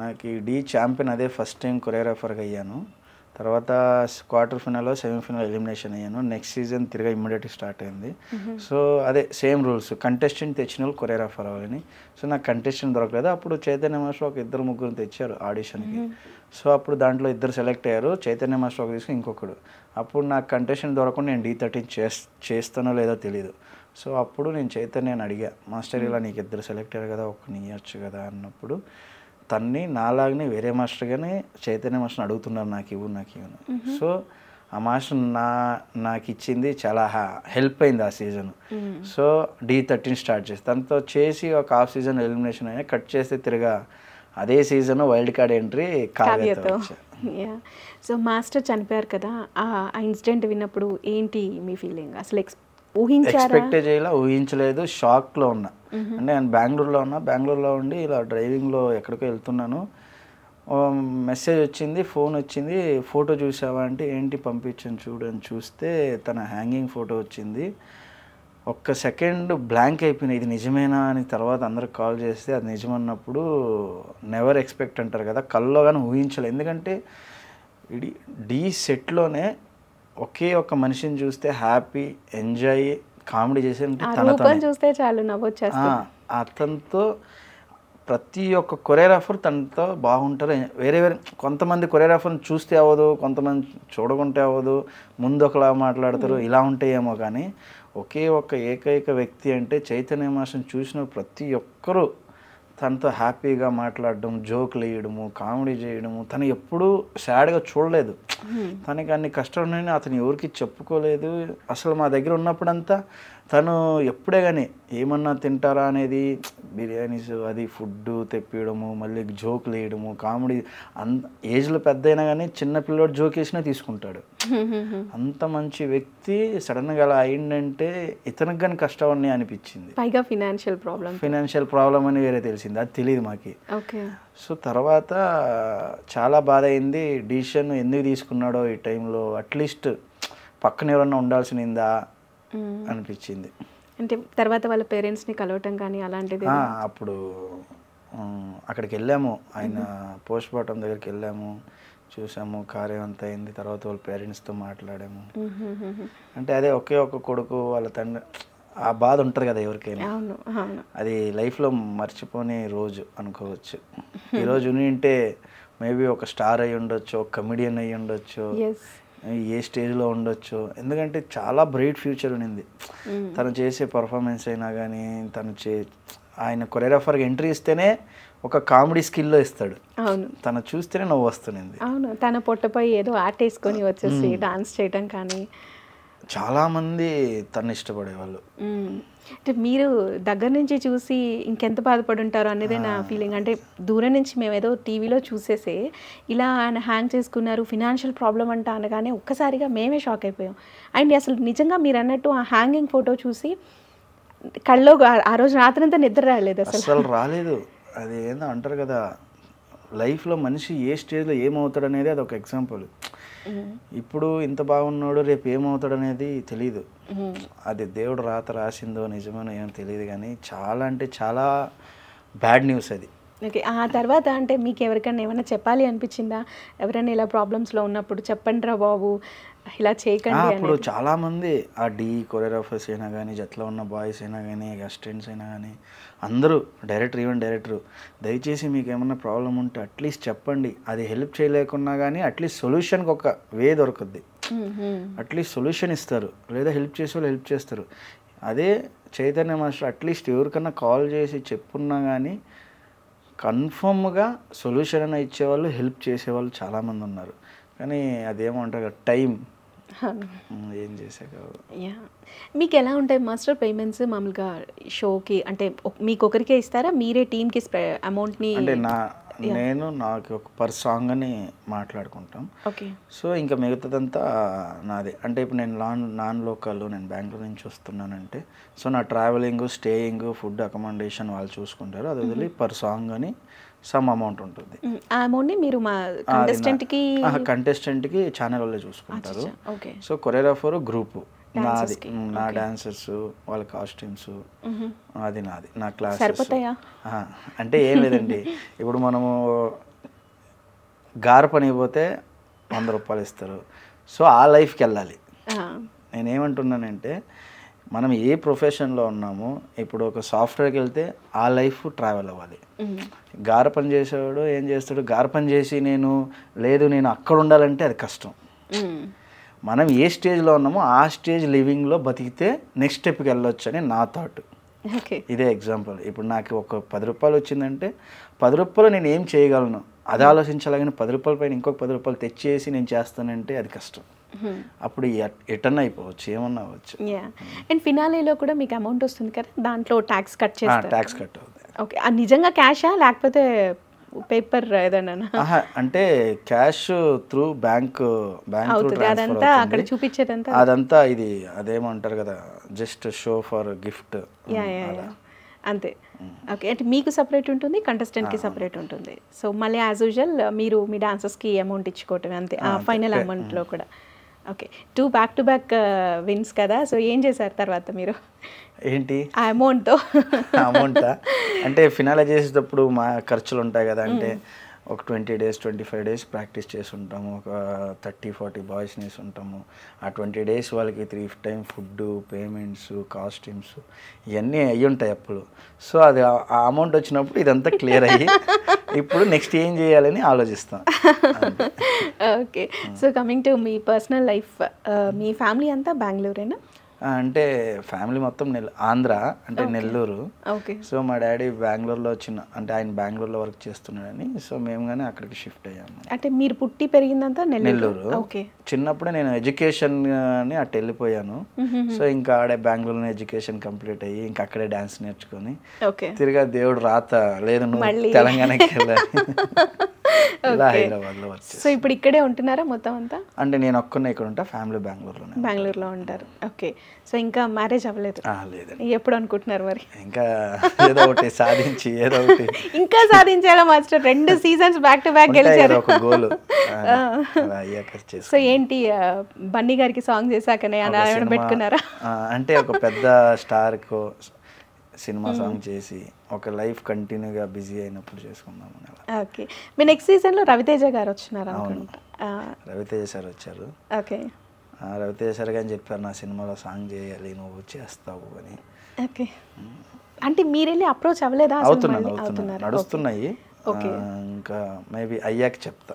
నాకు డి ఛాంపియన్ అదే ఫస్ట్ టైం కొరియోగ్రాఫర్గా అయ్యాను. తర్వాత క్వార్టర్ ఫైనల్లో సెమీఫైనల్ ఎలిమినేషన్ అయ్యాను. నెక్స్ట్ సీజన్ తిరిగా ఇమ్మీడియట్గా స్టార్ట్ అయింది. సో అదే సేమ్ రూల్స్, కంటెస్టెంట్ తెచ్చిన వాళ్ళు కొరియోగ్రాఫర్ అవ్వాలని. సో నాకు కంటెస్టెంట్ దొరకలేదు. అప్పుడు చైతన్య మాస్టర్ ఒక 2-3 తెచ్చారు ఆడిషన్కి. సో అప్పుడు దాంట్లో 2 సెలెక్ట్ అయ్యారు, చైతన్య మాస్టర్ ఒక తీసుకుని ఇంకొకడు. అప్పుడు నాకు కంటెస్టెంట్ దొరకకుండా నేను D13 చేస్తానో లేదో తెలియదు. సో అప్పుడు నేను చైతన్యని అడిగా, మాస్టర్ ఇలా నీకు 2 సెలెక్ట్ అయ్యారు కదా, ఒక్కని ఇవ్వచ్చు కదా అన్నప్పుడు తన్ని నాలాగనే వేరే మాస్టర్ కానీ చైతన్య మాస్టర్ని అడుగుతున్నారు నాకు ఇవ్వు. సో ఆ మాస్టర్ నాకు ఇచ్చింది చాలా హెల్ప్ అయింది ఆ సీజన్. సో D13 స్టార్ట్ చేసి తనతో చేసి ఒక హాఫ్ సీజన్ ఎలిమినేషన్ అయినా కట్ చేస్తే తిరగా అదే సీజన్ వైల్డ్ కార్డ్ ఎంట్రీ కావ్యతో.
సో మాస్టర్ చనిపోయారు కదా, ఆ ఇన్సిడెంట్ విన్నప్పుడు ఏంటి మీ ఫీలింగ్? అసలు
ఎక్స్పెక్ట్ చేయాల, ఊహించలేదు, షాక్లో ఉన్నా. అంటే నేను బెంగళూరులో ఉండి ఇలా డ్రైవింగ్లో ఎక్కడికో వెళ్తున్నాను. మెసేజ్ వచ్చింది, ఫోన్ వచ్చింది, ఫోటో చూసావా అంటే ఏంటి పంపించాను చూడని చూస్తే తన హ్యాంగింగ్ ఫోటో వచ్చింది. ఒక్క సెకండ్ బ్లాంక్ అయిపోయినాయి, ఇది నిజమేనా అని. తర్వాత అందరికి కాల్ చేస్తే అది నిజమన్నప్పుడు నెవర్ ఎక్స్పెక్ట్ అంటారు కదా, కల్లో కానీ ఊహించలేదు. ఎందుకంటే ఇది డీ సెట్లోనే ఒకే ఒక్క మనిషిని చూస్తే హ్యాపీ, ఎంజాయ్, కామెడీ చేసే
చూస్తే చాలు నవ్వొచ్చేస్తుంది.
అతనితో ప్రతి ఒక్క కొరియోగ్రాఫర్ తనతో బాగుంటారు. వేరే కొంతమంది కొరియోగ్రాఫర్ని చూస్తే అవ్వదు, కొంతమంది చూడకుంటే అవ్వదు, ముందు ఒకలా మాట్లాడతారు, ఇలా ఉంటాయేమో. కానీ ఒకే ఒక్క ఏకైక వ్యక్తి అంటే చైతన్య మాస్టర్ని చూసిన ప్రతి ఒక్కరూ తనతో హ్యాపీగా మాట్లాడడం, జోకులు వేయడము, కామెడీ చేయడము. తను ఎప్పుడూ సాడ్గా చూడలేదు. తనకి అన్ని కష్టాలు ఉన్నాయని అతను ఎవరికి చెప్పుకోలేదు. అసలు మా దగ్గర ఉన్నప్పుడంతా తను ఎప్పుడే కానీ ఏమన్నా తింటారా అనేది, బిర్యానీస్ అది ఫుడ్ తెప్పియడము, మళ్ళీ జోకులు వేయడము, కామెడీ. ఏజ్లో పెద్ద అయినా కానీ చిన్న పిల్లోడు జోక్ వేసినా తీసుకుంటాడు. అంత మంచి వ్యక్తి సడన్గా అలా అయిందంటే ఇతనికి కానీ కష్టం అని అనిపించింది.
పైగా ఫినాన్షియల్
ప్రాబ్లం అని వేరే తెలిసింది, అది తెలియదు మాకి. సో తర్వాత చాలా బాధ అయింది. డిసిషన్ ఎందుకు తీసుకున్నాడో ఈ టైంలో, అట్లీస్ట్ పక్కన ఎవరన్నా ఉండాల్సిందా అనిపించింది.
అంటే తర్వాత వాళ్ళ పేరెంట్స్ని కలవటం కానీ అలాంటిది?
అప్పుడు అక్కడికి వెళ్ళాము, ఆయన పోస్ట్ మార్టం దగ్గరికి వెళ్ళాము, చూసాము, కార్యం అంతా అయింది. తర్వాత వాళ్ళ పేరెంట్స్తో మాట్లాడాము. అంటే అదే ఒకే ఒక్క కొడుకు, వాళ్ళ తండ్రి, ఆ బాధ ఉంటుంది కదా ఎవరికైనా. అది లైఫ్లో మర్చిపోని రోజు అనుకోవచ్చు. ఈరోజు ఉంటే మేబీ ఒక స్టార్ అయి ఉండొచ్చు, ఒక కమెడియన్ అయి ఉండొచ్చు, ఏ స్టేజ్లో ఉండొచ్చు. ఎందుకంటే చాలా బ్రైట్ ఫ్యూచర్ ఉన్నింది. తను చేసే పర్ఫార్మెన్స్ అయినా కానీ, ఆయన కొరియోగ్రాఫర్గా ఎంట్రీ ఇస్తేనే ఒక కామెడీ స్కిల్లో ఇస్తాడు. తను చూస్తేనే నవ్వు వస్తుంది.
అవును, తన పొట్టపై ఏదో ఆర్ట్ వేసుకొని వచ్చేసి డాన్స్ చేయడం కానీ.
చాలామంది తను ఇష్టపడేవాళ్ళు.
అంటే మీరు దగ్గర నుంచి చూసి ఇంకెంత బాధపడి ఉంటారో అనేది నా ఫీలింగ్. అంటే దూరం నుంచి మేము ఏదో టీవీలో చూసేసే ఇలా ఆయన హ్యాంగ్ చేసుకున్నారు, ఫినాన్షియల్ ప్రాబ్లం అంట అనగానే ఒక్కసారిగా మేమే షాక్ అయిపోయాం. అండ్ అసలు నిజంగా మీరు అన్నట్టు ఆ హ్యాంగింగ్ ఫోటో చూసి కళ్ళలో ఆ రోజు రాత్రంతా నిద్ర రాలేదు.
అసలు రాలేదు. అది ఏందో అంటారు కదా, లైఫ్లో మనిషి ఏ స్టేజ్లో ఏమవుతాడు అనేది అది ఒక ఎగ్జాంపుల్. ఇప్పుడు ఇంత బాగున్నాడు, రేపు ఏమవుతాడు అనేది తెలీదు. అది దేవుడు రాసిందో నిజమేనో ఏమో తెలియదు. కానీ చాలా అంటే చాలా బ్యాడ్ న్యూస్ అది.
ఓకే, ఆ తర్వాత అంటే మీకు ఎవరికైనా ఏమైనా చెప్పాలి అనిపించిందా? ఎవరైనా ఇలా ప్రాబ్లమ్స్లో ఉన్నప్పుడు చెప్పండి రా బాబు, ఇలా చేయకండి.
అప్పుడు చాలామంది ఆ కొరియోగ్రాఫర్స్ అయినా కానీ, జట్లో ఉన్న బాయ్స్ అయినా కానీ, అసిస్టెంట్స్ అయినా కానీ, అందరూ డైరెక్టర్ దయచేసి మీకు ఏమన్నా ప్రాబ్లం ఉంటే అట్లీస్ట్ చెప్పండి. అది హెల్ప్ చేయలేకున్నా కానీ అట్లీస్ట్ సొల్యూషన్కి ఒక వే దొరుకుద్ది. అట్లీస్ట్ సొల్యూషన్ ఇస్తారు, లేదా హెల్ప్ చేసే వాళ్ళు హెల్ప్ చేస్తారు. అదే చైతన్య మాస్టర్ అట్లీస్ట్ ఎవరికన్నా కాల్ చేసి చెప్పున్నా కానీ కన్ఫర్మ్గా సొల్యూషన్ అయినా ఇచ్చేవాళ్ళు, హెల్ప్ చేసేవాళ్ళు చాలామంది ఉన్నారు. కానీ అదేమంటారు టైం ఏం చేశాక.
మీకు ఎలా ఉంటాయి మాస్టర్ పేమెంట్స్ మామూలుగా షోకి? అంటే మీకు ఒకరికే ఇస్తారా, మీరే టీమ్కి అమౌంట్ని?
అంటే నాకు ఒక పర్ సాంగ్ అని మాట్లాడుకుంటాం.
ఓకే.
సో ఇంకా మిగతాదంతా నాదే. అంటే ఇప్పుడు నేను నాన్ లోకల్, నేను బెంగళూరు నుంచి వస్తున్నానంటే సో నా ట్రావెలింగ్, స్టేయింగ్, ఫుడ్, అకామిడేషన్ వాళ్ళు చూసుకుంటారు. అది వదిలి పర్ సాంగ్ అని సమ్ అమౌంట్ ఉంటుంది.
ఆ అమౌంట్ని మీరు మా
కంటెస్టెంట్కి ఛానల్ వాళ్ళే చూసుకుంటారు. సో కొరియోగ్రాఫర్ గ్రూపు నాది, నా డాన్సర్స్, వాళ్ళ కాస్ట్యూమ్స్, అది నాది, నా క్లాస్. అంటే ఏం లేదండి, ఇప్పుడు మనము గార పని పోతే 100 రూపాయలు ఇస్తారు. సో ఆ లైఫ్కి వెళ్ళాలి. నేనేమంటున్నానంటే మనం ఏ ప్రొఫెషన్లో ఉన్నామో, ఇప్పుడు ఒక సాఫ్ట్వేర్కి వెళ్తే ఆ లైఫ్ ట్రావెల్ అవ్వాలి. గార పని చేసేవాడు ఏం చేస్తాడు, గార పని చేసి నేను అక్కడ ఉండాలంటే అది కష్టం. మనం ఏ స్టేజ్లో ఉన్నామో ఆ స్టేజ్ లివింగ్లో బతికితే నెక్స్ట్ స్టెప్కి వెళ్ళొచ్చు అని నా థాట్.
ఓకే.
ఇదే ఎగ్జాంపుల్. ఇప్పుడు నాకు ఒక 10 రూపాయలు వచ్చిందంటే 10 రూపాయలు నేను ఏం చేయగలను అది ఆలోచించాలి, కానీ 10 రూపాయల పైన ఇంకొక 10 రూపాయలు తెచ్చేసి నేను చేస్తానంటే అది కష్టం. అప్పుడు ఎటర్న్ అయిపోవచ్చు, ఏమన్నా అవ్వచ్చు.
అండ్ ఫినాలేలో కూడా మీకు అమౌంట్ వస్తుంది కదా, దాంట్లో ట్యాక్స్ కట్ చేస్తారు.
ట్యాక్స్ కట్ అవుతుంది.
ఓకే. అది నిజంగా క్యాషా లేకపోతే పేపర్ ఏదైనా?
అంటే క్యాష్ త్రూ బ్యాంక్
అవుతుంది, అదంతా అక్కడ చూపించేదంతా
అదంతా ఇది అదేమంటారు కదా, జస్ట్ షో ఫర్ గిఫ్ట్.
అంతే. ఓకే. అంటే మీకు సపరేట్ ఉంటుంది, కంటెస్టెంట్కి సపరేట్ ఉంటుంది. సో మళ్ళీ యాజ్ యూజువల్ మీరు మీ డాన్సర్స్కి అమౌంట్ ఇచ్చుకోవటం అంతే, ఆ ఫైనల్ అమౌంట్లో కూడా. ఓకే. 2 back-to-back విన్స్ కదా, సో ఏం చేశారు తర్వాత మీరు
ఏంటి
ఆ అమౌంట్తో?
అమౌంటా అంటే ఫినాలే చేసేటప్పుడు మా ఖర్చులు ఉంటాయి కదా, అంటే ఒక 20 days 25 days ప్రాక్టీస్ చేసి ఉంటాము, ఒక 30-40 బాయ్స్ని వేసి ఉంటాము. ఆ 20 days వాళ్ళకి 3 time ఫుడ్, పేమెంట్స్, కాస్ట్యూమ్స్ ఇవన్నీ అయ్యి ఉంటాయి అప్పుడు. సో అది ఆ అమౌంట్ వచ్చినప్పుడు ఇదంతా క్లియర్ అయ్యి ఇప్పుడు నెక్స్ట్ ఏం చేయాలని ఆలోచిస్తాం.
Okay. So coming to me personal life, me family అంతా బెంగళూరేనా?
అంటే ఫ్యామిలీ మొత్తం ఆంధ్ర, అంటే నెల్లూరు.
ఓకే.
సో మా డాడీ బెంగళూరులో అంటే ఆయన బెంగళూరులో వర్క్ చేస్తున్నాడని, సో మేము కానీ అక్కడికి షిఫ్ట్ అయ్యాము.
అంటే మీరు పుట్టి పెరిగిందంతా
నెల్లూరు.
ఓకే.
చిన్నప్పుడే నేను ఎడ్యుకేషన్ అని అటు వెళ్ళిపోయాను. సో ఇంకా ఆడే బెంగళూరులో ఎడ్యుకేషన్ కంప్లీట్ అయ్యి ఇంకా అక్కడే డాన్స్ నేర్చుకొని తిరిగా దేవుడు రాత లేదు నువ్వు తెలంగాణకి వెళ్ళాలి ఇలా హైదరాబాద్లో వచ్చి.
సో ఇప్పుడు ఇక్కడే ఉంటున్నారా మొత్తం అంతా?
అంటే నేను ఒక్కనే ఇక్కడ ఉంటా, ఫ్యామిలీ బెంగళూరులో
ఉంటారు. ఓకే. సో ఇంకా మ్యారేజ్ అవ్వలేదు?
లేదండి.
ఎప్పుడు అనుకుంటున్నారు మరి?
ఇంకా ఏదో ఒకటి సాధించి ఏదో ఒకటి
ఇంకా సాధించాలా మాస్టర్? 2 seasons back-to-back గెలిచారు.
ఒక గోల్.
సో ఏంటి బన్నీ గారికి సాంగ్ చేశాకనే అలా పెట్టుకున్నారా?
అంటే ఒక పెద్ద స్టార్కు సినిమా సాంగ్ చేసి ఒక లైఫ్ కంటిన్యూగా బిజీ అయినప్పుడు చేసుకుందామని.
ఓకే. మీ నెక్స్ట్ సీజన్లో రవితేజ గారు వచ్చినారు అనుకుంటా?
రవితేజ సార్ వచ్చారు.
ఓకే.
రవితేజ సార్ కానీ చెప్పారు నా సినిమాలో సాంగ్ చేయాలి, నువ్వు చేస్తావు అని.
ఓకే. అంటే మీరు వెళ్ళి అప్రోచ్ అవ్వలేదా?
నడుస్తున్నాయి, ఇంకా మేబీ అయ్యాక చెప్తా.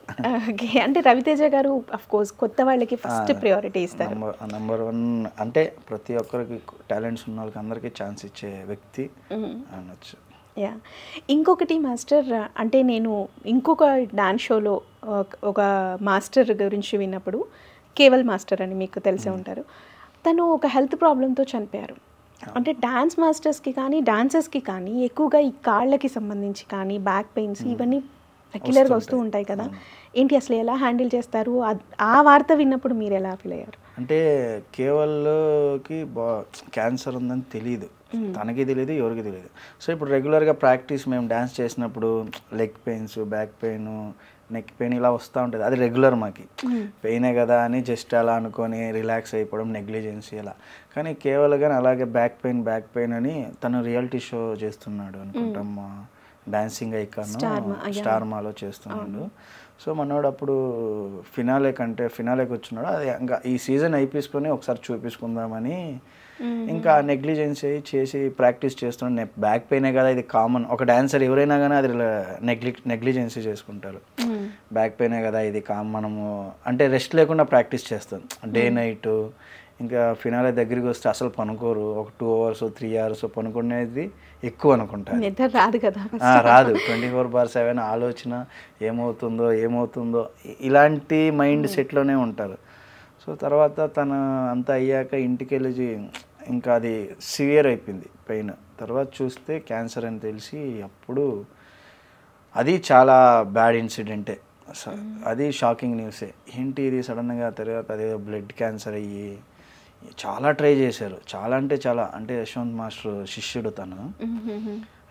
ఓకే. అంటే రవితేజ గారు ఆఫ్ కోర్స్ కొత్త వాళ్ళకి ఫస్ట్ ప్రియారిటీ ఇస్తారు.
నంబర్ 1 అంటే ప్రతి ఒక్కరికి టాలెంట్స్ ఉన్న వాళ్ళకి అందరికీ ఛాన్స్ ఇచ్చే వ్యక్తి అనొచ్చు.
ఇంకొకటి మాస్టర్, అంటే నేను ఇంకొక డాన్స్ షోలో ఒక మాస్టర్ గురించి విన్నప్పుడు, కేవల్ మాస్టర్ అని మీకు తెలిసే ఉంటారు, తను ఒక హెల్త్ ప్రాబ్లంతో చనిపోయారు. అంటే డాన్స్ మాస్టర్స్కి కానీ డాన్సర్స్కి కానీ ఎక్కువగా ఈ కాళ్ళకి సంబంధించి కానీ బ్యాక్ పెయిన్స్ ఇవన్నీ రెగ్యులర్గా వస్తూ ఉంటాయి కదా, ఏంటి అసలు ఎలా హ్యాండిల్ చేస్తారు? ఆ వార్త విన్నప్పుడు మీరు ఎలా ఫీల్ అయ్యారు?
అంటే కేవల్కి క్యాన్సర్ ఉందని తెలియదు, తనకి తెలియదు, ఎవరికి తెలియదు. సో ఇప్పుడు రెగ్యులర్గా ప్రాక్టీస్ మేము డ్యాన్స్ చేసినప్పుడు leg pains, back pain, neck pain ఇలా వస్తూ ఉంటుంది. అది రెగ్యులర్ మాకి, పెయినే కదా అని జస్ట్ అలా అనుకొని రిలాక్స్ అయిపోవడం, నెగ్లిజెన్సీ అలా. కానీ కేవలం కానీ అలాగే బ్యాక్ పెయిన్ అని తను రియాలిటీ షో చేస్తున్నాడు అనుకుంటాం, డాన్సింగ్ ఐకాన్ స్టార్ మాలో చేస్తున్నాడు. సో మనోడు అప్పుడు ఫినాలేకి వచ్చినాడు. అది ఇంకా ఈ సీజన్ అయిపోసుకొని ఒకసారి చూపించుకుందామని ఇంకా నెగ్లిజెన్సీ చేసి ప్రాక్టీస్ చేస్తున్నాడు. బ్యాక్ పెయినే కదా, ఇది కామన్, ఒక డాన్సర్ ఎవరైనా కానీ అది నెగ్లిజెన్సీ చేసుకుంటారు. బ్యాక్ పెయినే కదా ఇది మనము అంటే రెస్ట్ లేకుండా ప్రాక్టీస్ చేస్తాం డే నైట్. ఇంకా ఫినాలే దగ్గరికి వస్తే అసలు పనుకోరు, ఒక 2 hours 3 hours పనుకునేది ఎక్కువ అనుకుంటారు.
రాదు కదా,
రాదు. 24/7 ఆలోచన ఏమవుతుందో ఇలాంటి మైండ్ సెట్లోనే ఉంటారు. సో తర్వాత తన అంతా అయ్యాక ఇంటికి వెళ్ళి ఇంకా అది సివియర్ అయిపోయింది పెయిన్. తర్వాత చూస్తే క్యాన్సర్ అని తెలిసి అప్పుడు అది చాలా బ్యాడ్ ఇన్సిడెంటే. అది షాకింగ్ న్యూసే. ఏంటి ఇది సడన్గా, తర్వాత అదే బ్లడ్ క్యాన్సర్ అయ్యి చాలా ట్రై చేశారు. చాలా అంటే యశ్వంత్ మాస్టర్ శిష్యుడు తను.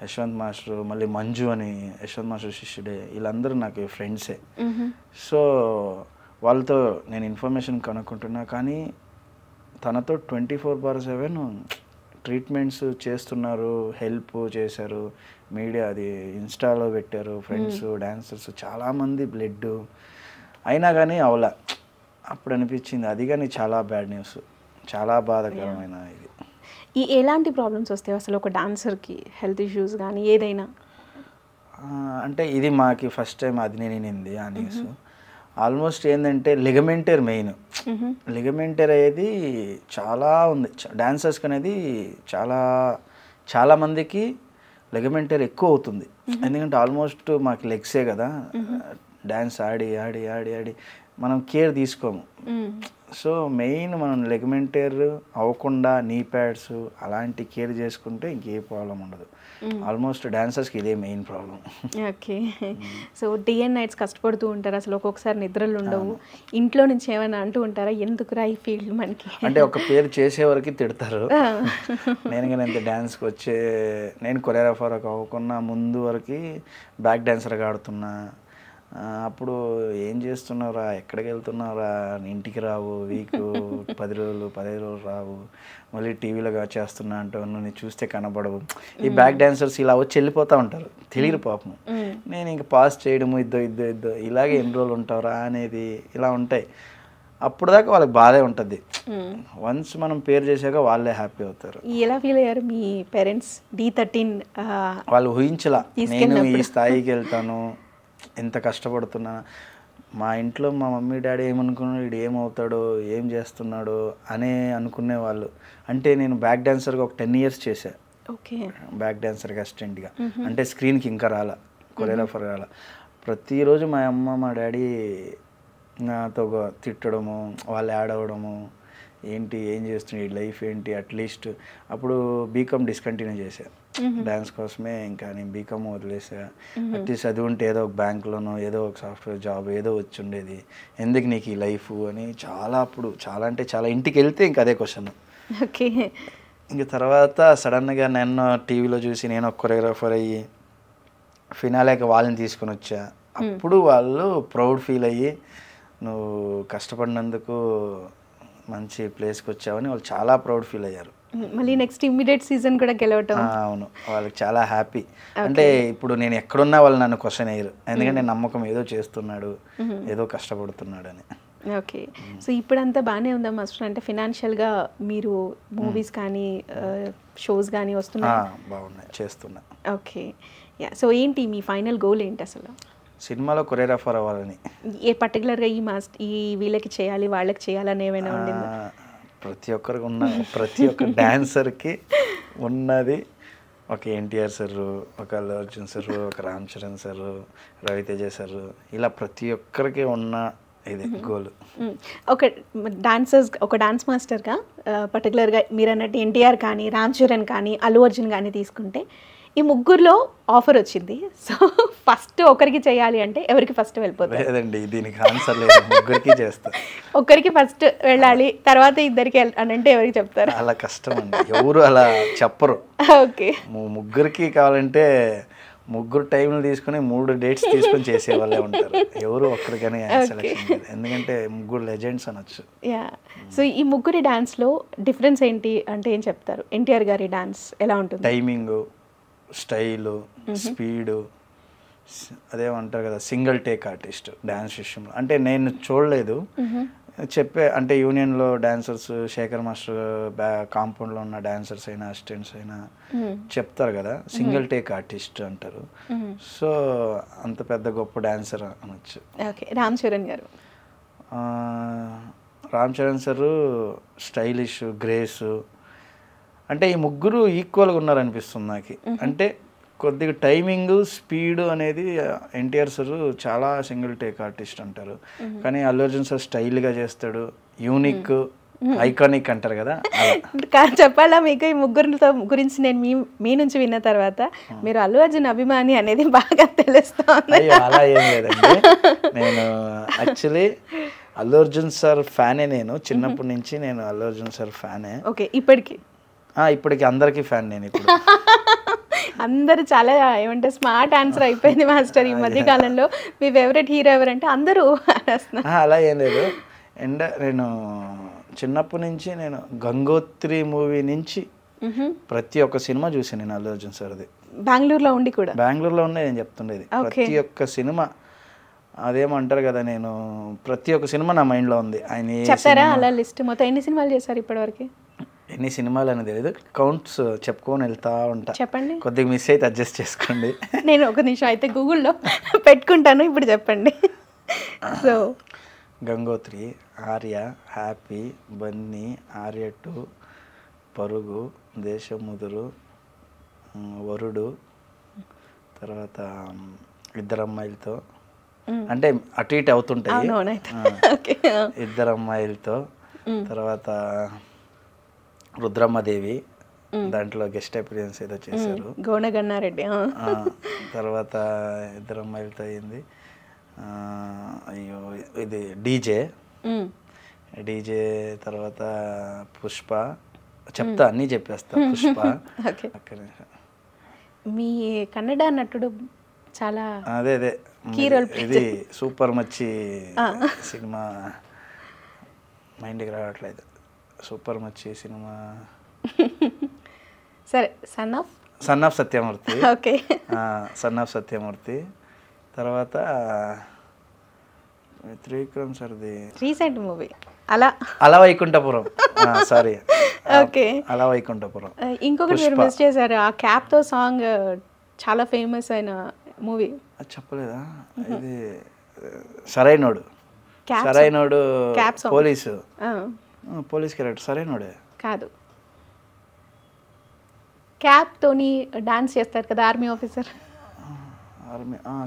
యశ్వంత్ మాస్టర్, మళ్ళీ మంజు అని యశ్వంత్ మాస్టర్ శిష్యుడే, వీళ్ళందరూ నాకు ఫ్రెండ్సే. సో వాళ్ళతో నేను ఇన్ఫర్మేషన్ కనుక్కుంటున్నా, కానీ తనతో 24/7 ట్రీట్మెంట్స్ చేస్తున్నారు, హెల్ప్ చేశారు, మీడియా అది ఇన్స్టాలో పెట్టారు, ఫ్రెండ్స్ డాన్సర్స్ చాలామంది బ్లడ్ అయినా కానీ అవలా. అప్పుడు అనిపించింది అది కానీ చాలా బ్యాడ్ న్యూస్, చాలా బాధాకరమైన ఇది.
ఎలాంటి ప్రాబ్లమ్స్ వస్తాయి అసలు ఒక డాన్సర్కి, హెల్త్ ఇష్యూస్ కానీ ఏదైనా?
అంటే ఇది మాకి ఫస్ట్ టైం అది నేను వినింది ఆ న్యూస్. ఆల్మోస్ట్ ఏంటంటే లిగమెంటర్ మెయిన్. లిగమెంటర్ అనేది చాలా ఉంది డాన్సర్స్కి, అనేది చాలా చాలామందికి లెగమెంటరీ ఎక్కువ అవుతుంది, ఎందుకంటే ఆల్మోస్ట్ మాకు లెగ్సే కదా, డ్యాన్స్ ఆడి ఆడి ఆడి ఆడి మనం కేర్ తీసుకోము. సో మెయిన్ మనం లెగమెంటర్ అవ్వకుండా నీ ప్యాడ్స్ అలాంటి కేర్ చేసుకుంటే ఇంకే ప్రాబ్లం ఉండదు. ఆల్మోస్ట్ డాన్సర్స్కి ఇదే main problem.
Okay. So day and nights కష్టపడుతూ ఉంటారు, అసలు ఒక్కొక్కసారి నిద్రలు ఉండవు, ఇంట్లో నుంచి ఏమైనా అంటూ ఉంటారా ఎందుకురా ఈ ఫీల్డ్ మనకి
అంటే ఒక పేరు చేసే వరకు తిడతారు. నేను కానీ అంతే, డాన్స్కి వచ్చే నేను కొరియోగ్రాఫర్ అవ్వకుండా ముందు వరకు బ్యాక్ డాన్సర్గా ఆడుతున్నా. అప్పుడు ఏం చేస్తున్నావురా, ఎక్కడికి వెళ్తున్నావురా, ఇంటికి రావు, వీక్ 10 రోజులు 15 రోజులు రావు, మళ్ళీ టీవీలో చేస్తున్నా అంటావు, నువ్వు చూస్తే కనబడవు. ఈ బ్యాక్ డాన్సర్స్ ఇలా వచ్చి వెళ్ళిపోతూ ఉంటారు, తెలియదు పాపం. నేను ఇంక పాస్ చేయడము ఇద్దో ఇలాగే ఎన్ని రోజులు ఉంటావురా అనేది ఇలా ఉంటాయి. అప్పుడు దాకా వాళ్ళకి బాధే ఉంటుంది. వన్స్ మనం పేరు చేశాక వాళ్ళే హ్యాపీ అవుతారు.
ఎలా ఫీల్ అయ్యారు మీ పేరెంట్స్ D13?
వాళ్ళు ఊహించలా నేను ఈ స్థాయికి వెళ్తాను, ఎంత కష్టపడుతున్నా. మా ఇంట్లో మా మమ్మీ డాడీ ఏమనుకున్నాడు, వీడు ఏమవుతాడో ఏం చేస్తున్నాడో అనే అనుకునేవాళ్ళు. అంటే నేను బ్యాక్ డాన్సర్గా ఒక 10 years చేశా.
ఓకే.
బ్యాక్ డాన్సర్గా అసిస్టెంట్గా, అంటే స్క్రీన్కి ఇంకా రాలా, కొరియోగ్రాఫర్ రాలా. ప్రతిరోజు మా అమ్మ మా డాడీ నాతో తిట్టడము, వాళ్ళు యాడ్ అవ్వడము, ఏంటి ఏం చేస్తున్నాడు ఈ లైఫ్ ఏంటి. అట్లీస్ట్ అప్పుడు బీకామ్ డిస్కంటిన్యూ చేశా డ్యాన్స్ కోసమే, ఇంకా నేను బీకామ్ వదిలేసా. అట్లీస్ట్ చదువుంటే ఏదో ఒక బ్యాంకులోనో ఏదో ఒక సాఫ్ట్వేర్ జాబ్ ఏదో వచ్చి ఉండేది, ఎందుకు నీకు ఈ లైఫ్ అని అప్పుడు చాలా అంటే చాలా. ఇంటికి వెళ్తే ఇంక అదే క్వశ్చన్.
ఓకే.
ఇంక తర్వాత సడన్గా నన్ను టీవీలో చూసి నేను ఒక కొరియోగ్రాఫర్ అయ్యి ఫినాలేకి వాళ్ళని తీసుకొని వచ్చా. అప్పుడు వాళ్ళు ప్రౌడ్ ఫీల్ అయ్యి నువ్వు కష్టపడినందుకు మంచి ప్లేస్కి వచ్చావని వాళ్ళు చాలా ప్రౌడ్ ఫీల్ అయ్యారు.
మళ్ళీ నెక్స్ట్ ఇమ్మీడియట్ సీజన్ కూడా గెలవటం.
అవును, వాళ్ళకి చాలా హ్యాపీ. అంటే ఇప్పుడు నేను ఎక్కడున్నా వాళ్ళు నన్ను క్వశ్చన్ అయ్యారు, ఎందుకంటే నమ్మకం ఏదో చేస్తున్నాడు, ఏదో కష్టపడుతున్నాడు అని.
ఓకే. సో ఇప్పుడంతా బాగానే ఉందా మాస్టర్? అంటే ఫినాన్షియల్గా మీరు మూవీస్ కానీ షోస్ కానీ వస్తున్నాయి?
బాగున్నాయి, చేస్తున్నా.
ఓకే. యా. సో ఏంటి మీ ఫైనల్ గోల్ ఏంటి అసలు?
సినిమాలో కొరియోగ్రాఫర్ అవ్వాలని.
ఏ పర్టికులర్గా ఈ వీళ్ళకి చేయాలి వాళ్ళకి చేయాలని ఏమైనా ఉండిందా?
ప్రతి ఒక్క డాన్సర్కి ఉన్నది. ఒక ఎన్టీఆర్ సార్, ఒక అల్లు అర్జున్ సార్, ఒక రామ్ చరణ్ సార్, రవితేజ సార్, ఇలా ప్రతి ఒక్కరికి ఉన్న ఇది గోల్.
ఒక డాన్స్ మాస్టర్గా పర్టికులర్గా మీరు అన్నట్టు ఎన్టీఆర్ కానీ రామ్ చరణ్ కానీ అల్లు అర్జున్ కానీ తీసుకుంటే ఈ ముగ్గురులో ఆఫర్ వచ్చింది. సో ఫస్ట్ ఒకరికి చేయాలి అంటే ఎవరికి ఫస్ట్ వెళ్ళిపోతుంది?
లేదండి, దీనికి ఆన్సర్ లేదు, ముగ్గురికి చేస్తారు.
ఒకరికి ఫస్ట్ వెళ్ళాలి, తర్వాత ఇద్దరికి అని అంటే ఎవరికి చెప్తారు?
అలా కష్టం అండి, ఎవరు అలా చెప్పరు.
ఓకే.
ముగ్గురికి కావాలంటే ముగ్గురు టైంలు తీసుకుని 3 dates తీసుకొని చేసే వాళ్ళే ఉంటారు, ఎవరు ఒక్కరికైనా సెలెక్షన్ లేదు. ఎందుకంటే ముగ్గురు లెజెండ్స్ అనొచ్చు.
యా. సో ఈ ముగ్గురి డాన్స్లో డిఫరెన్స్ ఏంటి అంటే ఏం చెప్తారు? ఎన్టీఆర్ గారి డాన్స్ ఎలా ఉంటుంది?
టైమింగు, స్టైలు, స్పీడు, అదేమంటారు కదా సింగిల్ టేక్ ఆర్టిస్ట్ డ్యాన్స్ విషయంలో. అంటే నేను చూడలేదు, అంటే యూనియన్లో డాన్సర్స్, శేఖర్ మాస్టర్ కాంపౌండ్లో ఉన్న డాన్సర్స్ అయినా అసిస్టెంట్స్ అయినా చెప్తారు కదా సింగిల్ టేక్ ఆర్టిస్ట్ అంటారు. సో అంత పెద్ద గొప్ప డాన్సర్ అనొచ్చు.
ఓకే. రామ్ చరణ్ గారు?
Ram Charan sir stylish, grace, అంటే ఈ ముగ్గురు ఈక్వల్గా ఉన్నారనిపిస్తుంది నాకు. అంటే కొద్దిగా టైమింగ్, స్పీడ్ అనేది ఎన్టీఆర్ సార్ చాలా సింగిల్ టేక్ ఆర్టిస్ట్ అంటారు, కానీ అల్లు అర్జున్ సార్ స్టైల్గా చేస్తాడు, యూనిక్, ఐకానిక్ అంటారు కదా.
చెప్పాలా మీకు ఈ ముగ్గురితో గురించి నేను మీ నుంచి విన్న తర్వాత మీరు అల్లు అర్జున్ అభిమాని అనేది బాగా తెలుస్తుంది.
అలా ఏం లేదండి, నేను యాక్చువల్లీ అల్లు అర్జున్ సార్ ఫ్యానే. నేను చిన్నప్పటి నుంచి నేను అల్లు అర్జున్ సార్ ఫ్యానే.
ఓకే. ఇప్పటికి
అందరికీ ఫ్యాన్ నేను. ఇప్పుడు
అందరూ చాలా ఏమంటే స్మార్ట్ ఆన్సర్ అయిపోయింది మాస్టర్ ఈ మధ్య కాలంలో. మీ ఫేవరెట్ హీరో ఎవరంటే అందరూ
అలా ఏం లేదు. అండ్ నేను చిన్నప్పటి నుంచి నేను గంగోత్రి మూవీ నుంచి ప్రతి ఒక్క సినిమా చూసాను నేను అల్లు అర్జున్ సార్ది.
బెంగళూరులో ఉండి కూడా?
బెంగళూరులో ఉండే నేను చెప్తుండేది. ప్రతి ఒక్క సినిమా అదేమంటారు కదా, నేను ప్రతి ఒక్క సినిమా నా మైండ్లో ఉంది. ఆయన
చెప్తారా అలా లిస్ట్? మొత్తం ఎన్ని సినిమాలు చేశారు ఇప్పటివరకు?
ఎన్ని సినిమాలు అనేది తెలియదు, కౌంట్స్ చెప్పుకొని వెళ్తా ఉంటా.
చెప్పండి.
కొద్దిగా మిస్ అయితే అడ్జస్ట్ చేసుకోండి.
నేను ఒక నిమిషం అయితే గూగుల్లో పెట్టుకుంటాను, ఇప్పుడు చెప్పండి. సో
గంగోత్రి, ఆర్య, హ్యాపీ, బన్నీ, ఆర్య 2, పరుగు, దేశముదురు, వరుడు, తర్వాత ఇద్దరు అమ్మాయిలతో, అంటే అటు ఇటు అవుతుంటాయి. ఇద్దరు అమ్మాయిలతో, తర్వాత రుద్రమ్మదేవి దాంట్లో గెస్ట్ అపిరియన్స్ ఏదో చేశారు.
గోనగన్నారెడ్డి.
తర్వాత ఇద్దరు అమ్మాయిలతో అయింది. అయ్యో ఇది డీజే, తర్వాత పుష్ప. చెప్తా, అన్నీ చెప్పేస్తా. పుష్ప.
మీ కన్నడ నటుడు చాలా
అదే ఇది సూపర్ మచ్చి సినిమా మైండ్కి రావట్లేదు. సూపర్ మచ్చి సినిమా
సరే, son of
Satyamurthy. Okay, son of Satyamurthy. తర్వాత త్రివిక్రమ్ సార్ది
రీసెంట్ మూవీ
అలా వైకుంఠపురం. సారీ, ఓకే, అలా వైకుంఠపురం.
ఇంకొకటి మీరు మిస్ చేశారు, ఆ క్యాప్ తో సాంగ్ చాలా ఫేమస్ అయిన మూవీ.
చెప్పలేదా? ఇది సరైనోడు. పోలీస్ క్యారెక్టర్ సరైనోడే
కాదు. క్యాప్ తోని డాన్స్ చేస్తారు కదా, ఆర్మీ ఆఫీసర్.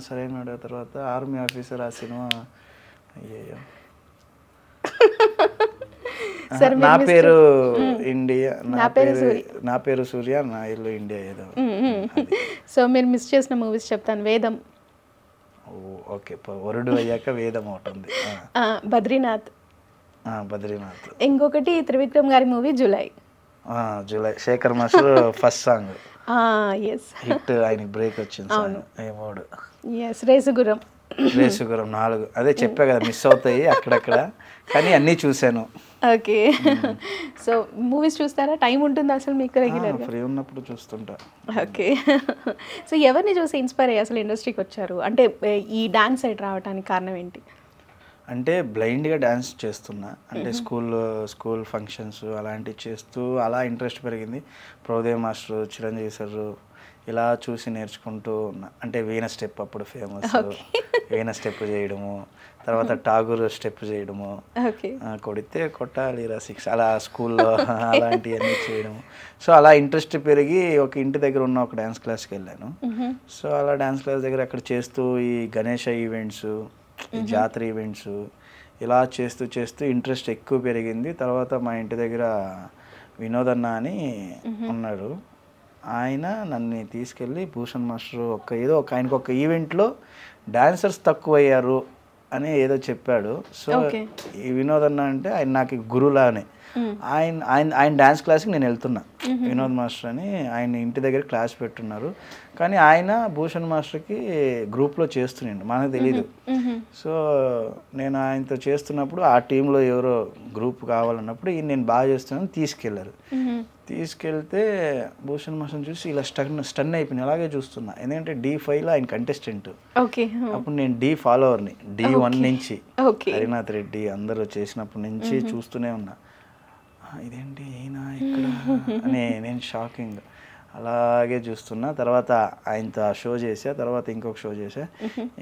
సరైనోడు. తర్వాత ఆర్మీ ఆఫీసర్. ఆ సినిమా అయ్యో నా పేరు ఇండియా, నా పేరు సూర్య, నా ఇల్లు ఇండియా ఏదో.
సో మీరు మిస్ చేసిన మూవీస్ చెప్తాను. వేదం.
ఓకే, వరుడు అయ్యాక వేదం అవుతుంది.
బద్రీనాథ్. ఇంకొకటి త్రివిక్రమ్ గారి movie Julayi.
Sekhar master first song hit, ఆయనకి బ్రేక్ వచ్చింది. ఏమోడు.
రేసుగురం.
4. అదే చెప్పా కదా, మిస్ అవుతాయి అక్కడక్కడ, కానీ అన్నీ చూశాను.
ఓకే. సో మూవీస్ చూస్తారా? టైం ఉంటుంది అసలు మీకు రెగ్యులర్?
ఫ్రీ ఉన్నప్పుడు చూస్తుంటా.
ఓకే. సో ఎవరిని చూసి ఇన్స్పైర్ అయ్యి అసలు ఇండస్ట్రీకి వచ్చారు? అంటే ఈ డాన్స్ సైడ్ రావడానికి కారణం ఏంటి?
అంటే బ్లైండ్గా డ్యాన్స్ చేస్తున్నా, అంటే స్కూల్ ఫంక్షన్స్ అలాంటివి చేస్తూ అలా ఇంట్రెస్ట్ పెరిగింది. ప్రభుదేవ్ మాస్టర్, చిరంజీవి సార్ ఇలా చూసి నేర్చుకుంటూ ఉన్నా. అంటే వీణ స్టెప్ అప్పుడు ఫేమస్, వీణ స్టెప్ చేయడము, తర్వాత ఠాగూర్ స్టెప్ చేయడము, కొడితే కొట్టాలి రా 6 అలా స్కూల్లో అలాంటివన్నీ చేయడము. సో అలా ఇంట్రెస్ట్ పెరిగి ఒక ఇంటి దగ్గర ఉన్న ఒక డ్యాన్స్ క్లాస్కి వెళ్ళాను. సో అలా డ్యాన్స్ క్లాస్ దగ్గర అక్కడ చేస్తూ ఈ గణేష ఈవెంట్స్, ఈ జాతర ఈవెంట్స్ ఇలా చేస్తూ ఇంట్రెస్ట్ ఎక్కువ పెరిగింది. తర్వాత మా ఇంటి దగ్గర వినోదన్న అని ఉన్నాడు, ఆయన నన్ను తీసుకెళ్ళి భూషణ్ మాస్టర్ ఆయనకు ఒక ఈవెంట్లో డాన్సర్స్ తక్కువ అయ్యారు అని ఏదో చెప్పాడు. సో ఈ వినోదన్న అంటే ఆయన నాకు గురులానే. ఆయన డ్యాన్స్ క్లాస్కి నేను వెళ్తున్నా. వినోద్ మాస్టర్ అని ఆయన ఇంటి దగ్గర క్లాస్ పెట్టున్నారు, కానీ ఆయన భూషణ్ మాస్టర్కి గ్రూప్లో చేస్తున్నాడు, మనకు తెలీదు. సో నేను ఆయనతో చేస్తున్నప్పుడు ఆ టీంలో ఎవరో గ్రూప్ కావాలన్నప్పుడు నేను బాగా చేస్తున్నాను తీసుకెళ్తే భూషణ్ మాస్టర్ చూసి ఇలా స్టన్ అయిపోయింది. అలాగే చూస్తున్నా, ఎందుకంటే D5లో ఆయన కంటెస్టెంట్. అప్పుడు నేను D ఫాలోవర్ని, D1 నుంచి హరినాథ్ రెడ్డి అందరూ చేసినప్పటి నుంచి చూస్తూనే ఉన్నా. ఇదేంటి ఈయన ఇక్కడ అని నేను షాకింగ్ అలాగే చూస్తున్నా. తర్వాత ఆయనతో ఆ షో చేసా, తర్వాత ఇంకొక షో చేసా.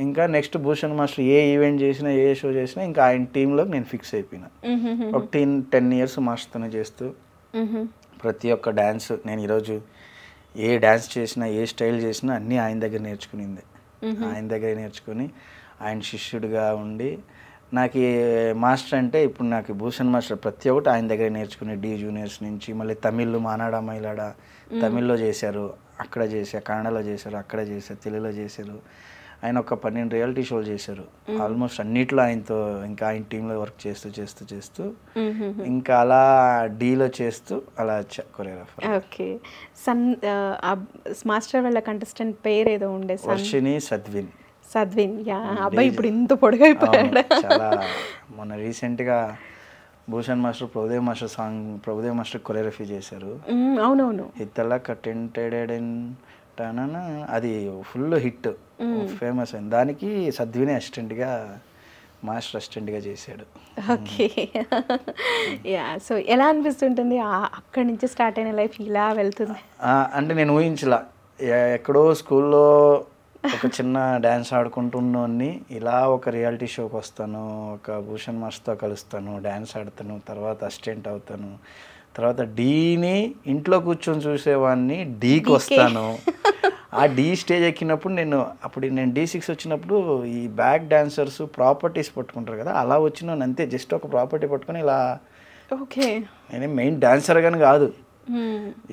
ఇంకా నెక్స్ట్ భూషణ్ మాస్టర్ ఏ ఈవెంట్ చేసినా, ఏ షో చేసినా ఇంకా ఆయన టీంలోకి నేను ఫిక్స్ అయిపోయినా. ఒక 10 years మాస్టర్తోనే చేస్తూ ప్రతి ఒక్క డ్యాన్స్ నేను ఈరోజు ఏ డ్యాన్స్ చేసినా, ఏ స్టైల్ చేసినా అన్నీ ఆయన దగ్గర నేర్చుకునింది. ఆయన దగ్గర నేర్చుకుని ఆయన శిష్యుడిగా ఉండి నాకు మాస్టర్ అంటే ఇప్పుడు నాకు భూషణ్ మాస్టర్ ప్రతి ఒక్కటి ఆయన దగ్గర నేర్చుకుని D జూనియర్స్ నుంచి, మళ్ళీ తమిళ్ మానాడా మైలాడా తమిళ్లో చేశారు, అక్కడ చేశారు, కన్నడలో చేశారు, అక్కడ చేశారు, తెలుగులో చేశారు. ఆయన ఒక 12 రియాలిటీ షోలు చేశారు. ఆల్మోస్ట్ అన్నిట్లో ఆయనతో ఇంకా ఆయన టీంలో వర్క్ చేస్తూ ఇంకా అలా డీలో చేస్తూ అలా కొరియోగ్రాఫర్.
ఓకే. మాస్టర్ వాళ్ళ కంటెస్టెంట్ పేరు ఏదో ఉండే,
వర్షిని సద్విన్.
అబ్బాయి ఇప్పుడు ఇంత పొడిగైపోయాడు.
చాలా మొన్న రీసెంట్గా Bhushan master Prabhudev master choreography చేశారు.
అవునవును.
ఇతలా కటెంటెడ్ అది ఫుల్ హిట్, ఫేమస్ అయింది. దానికి సద్వినే మాస్టర్ అసిస్టెంట్గా చేశాడు.
ఓకే. సో ఎలా అనిపిస్తుంటుంది అక్కడి నుంచి స్టార్ట్ అయిన లైఫ్ ఇలా వెళ్తుంది?
అంటే నేను ఊహించలా, ఎక్కడో స్కూల్లో ఒక చిన్న డ్యాన్స్ ఆడుకుంటున్నోని ఇలా ఒక రియాలిటీ షోకి వస్తాను, ఒక భూషణ్ మాస్టర్తో కలుస్తాను, డ్యాన్స్ ఆడతాను, తర్వాత అసిస్టెంట్ అవుతాను, తర్వాత డీని ఇంట్లో కూర్చొని చూసేవాడిని డీకి వస్తాను. ఆ డీ స్టేజ్ ఎక్కినప్పుడు అప్పుడు నేను D6 వచ్చినప్పుడు ఈ బ్యాక్ డాన్సర్స్ ప్రాపర్టీస్ పట్టుకుంటారు కదా, అలా వచ్చినాను అంతే. జస్ట్ ఒక ప్రాపర్టీ పట్టుకొని ఇలా,
ఓకే,
నేను మెయిన్ డాన్సర్ కానీ కాదు.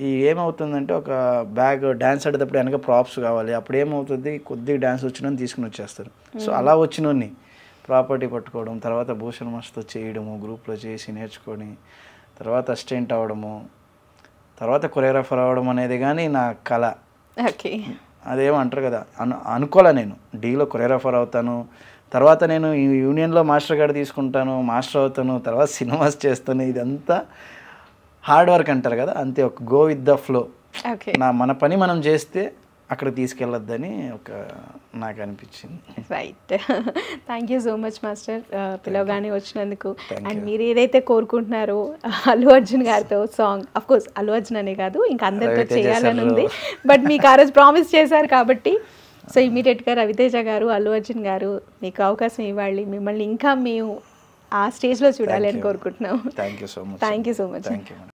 ఈ ఏమవుతుందంటే ఒక బ్యాగ్ డ్యాన్స్ ఆడేటప్పుడు వెనక ప్రాప్స్ కావాలి, అప్పుడు ఏమవుతుంది కొద్దిగా డ్యాన్స్ వచ్చిన తీసుకుని వచ్చేస్తారు. సో అలా వచ్చినోని ప్రాపర్టీ పట్టుకోవడం, తర్వాత భూషణ్ మాస్టర్తో చేయడము, గ్రూప్లో చేసి నేర్చుకొని తర్వాత అసిస్టెంట్ అవ్వడము, తర్వాత కొరియోగ్రాఫర్ అవ్వడం అనేది కానీ నా కళ.
ఓకే,
అదేమంటారు కదా, అనుకోలే నేను డీలో కొరియోగ్రాఫర్ అవుతాను, తర్వాత నేను యూనియన్లో మాస్టర్ కార్డు తీసుకుంటాను, మాస్టర్ అవుతాను, తర్వాత సినిమాస్ చేస్తాను. ఇదంతా హార్డ్ వర్క్ అంటారు కదా, అంతే, ఒక గో విత్ ద ఫ్లో. మన పని మనం చేస్తే అక్కడ తీసుకెళ్ళొద్దని నాకు అనిపించింది.
Right. Thank you so much master, పిలవగానే వచ్చినందుకు. అండ్ మీరు ఏదైతే కోరుకుంటున్నారో అల్లు అర్జున్ గారితో song, of course Allu Arjun అనే కాదు ఇంకా అందరితో చేయాలని ఉంది, బట్ మీకు ఆ రోజు ప్రామిస్ చేశారు కాబట్టి సో ఇమీడియట్గా రవితేజ గారు, అల్లు అర్జున్ గారు మీకు అవకాశం ఇవ్వాలి, మిమ్మల్ని ఇంకా మేము ఆ స్టేజ్లో చూడాలి అని కోరుకుంటున్నాం.
Thank you so much.
Thank you so much.